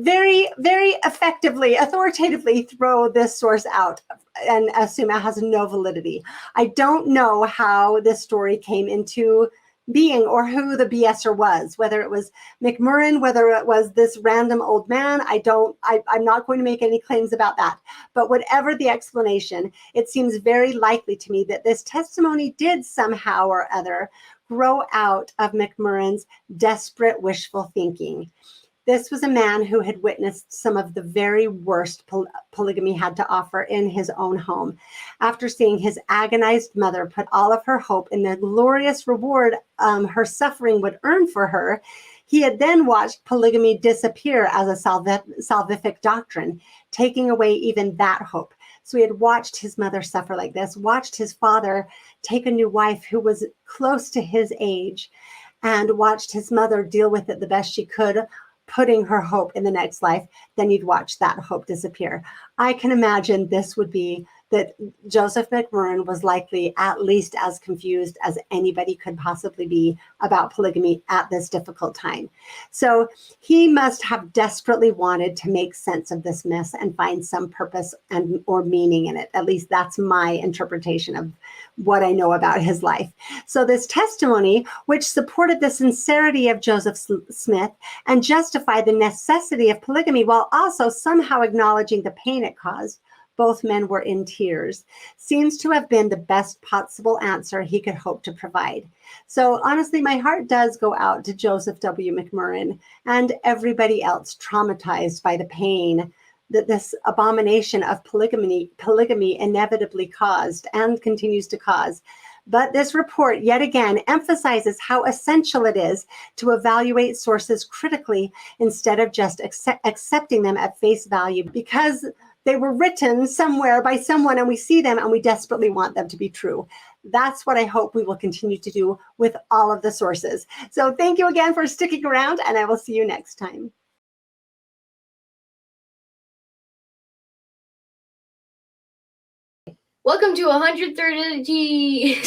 very, very effectively, authoritatively throw this source out and assume it has no validity. I don't know how this story came into being or who the BSer was, whether it was McMurrin, whether it was this random old man. I'm not going to make any claims about that. But whatever the explanation, it seems very likely to me that this testimony did somehow or other grow out of McMurrin's desperate wishful thinking. This was a man who had witnessed some of the very worst polygamy had to offer in his own home. After seeing his agonized mother put all of her hope in the glorious reward her suffering would earn for her, he had then watched polygamy disappear as a salvific doctrine, taking away even that hope. So he had watched his mother suffer like this, watched his father take a new wife who was close to his age, and watched his mother deal with it the best she could, putting her hope in the next life. Then you'd watch that hope disappear. I can imagine this would be that Joseph McMurrin was likely at least as confused as anybody could possibly be about polygamy at this difficult time. So he must have desperately wanted to make sense of this mess and find some purpose or meaning in it. At least that's my interpretation of what I know about his life. So this testimony, which supported the sincerity of Joseph Smith and justified the necessity of polygamy while also somehow acknowledging the pain it caused, both men were in tears, seems to have been the best possible answer he could hope to provide. So honestly, my heart does go out to Joseph W. McMurrin and everybody else traumatized by the pain that this abomination of polygamy inevitably caused and continues to cause. But this report yet again emphasizes how essential it is to evaluate sources critically instead of just accepting them at face value, because they were written somewhere by someone and we see them and we desperately want them to be true. That's what I hope we will continue to do with all of the sources. So thank you again for sticking around, and I will see you next time. Welcome to 130.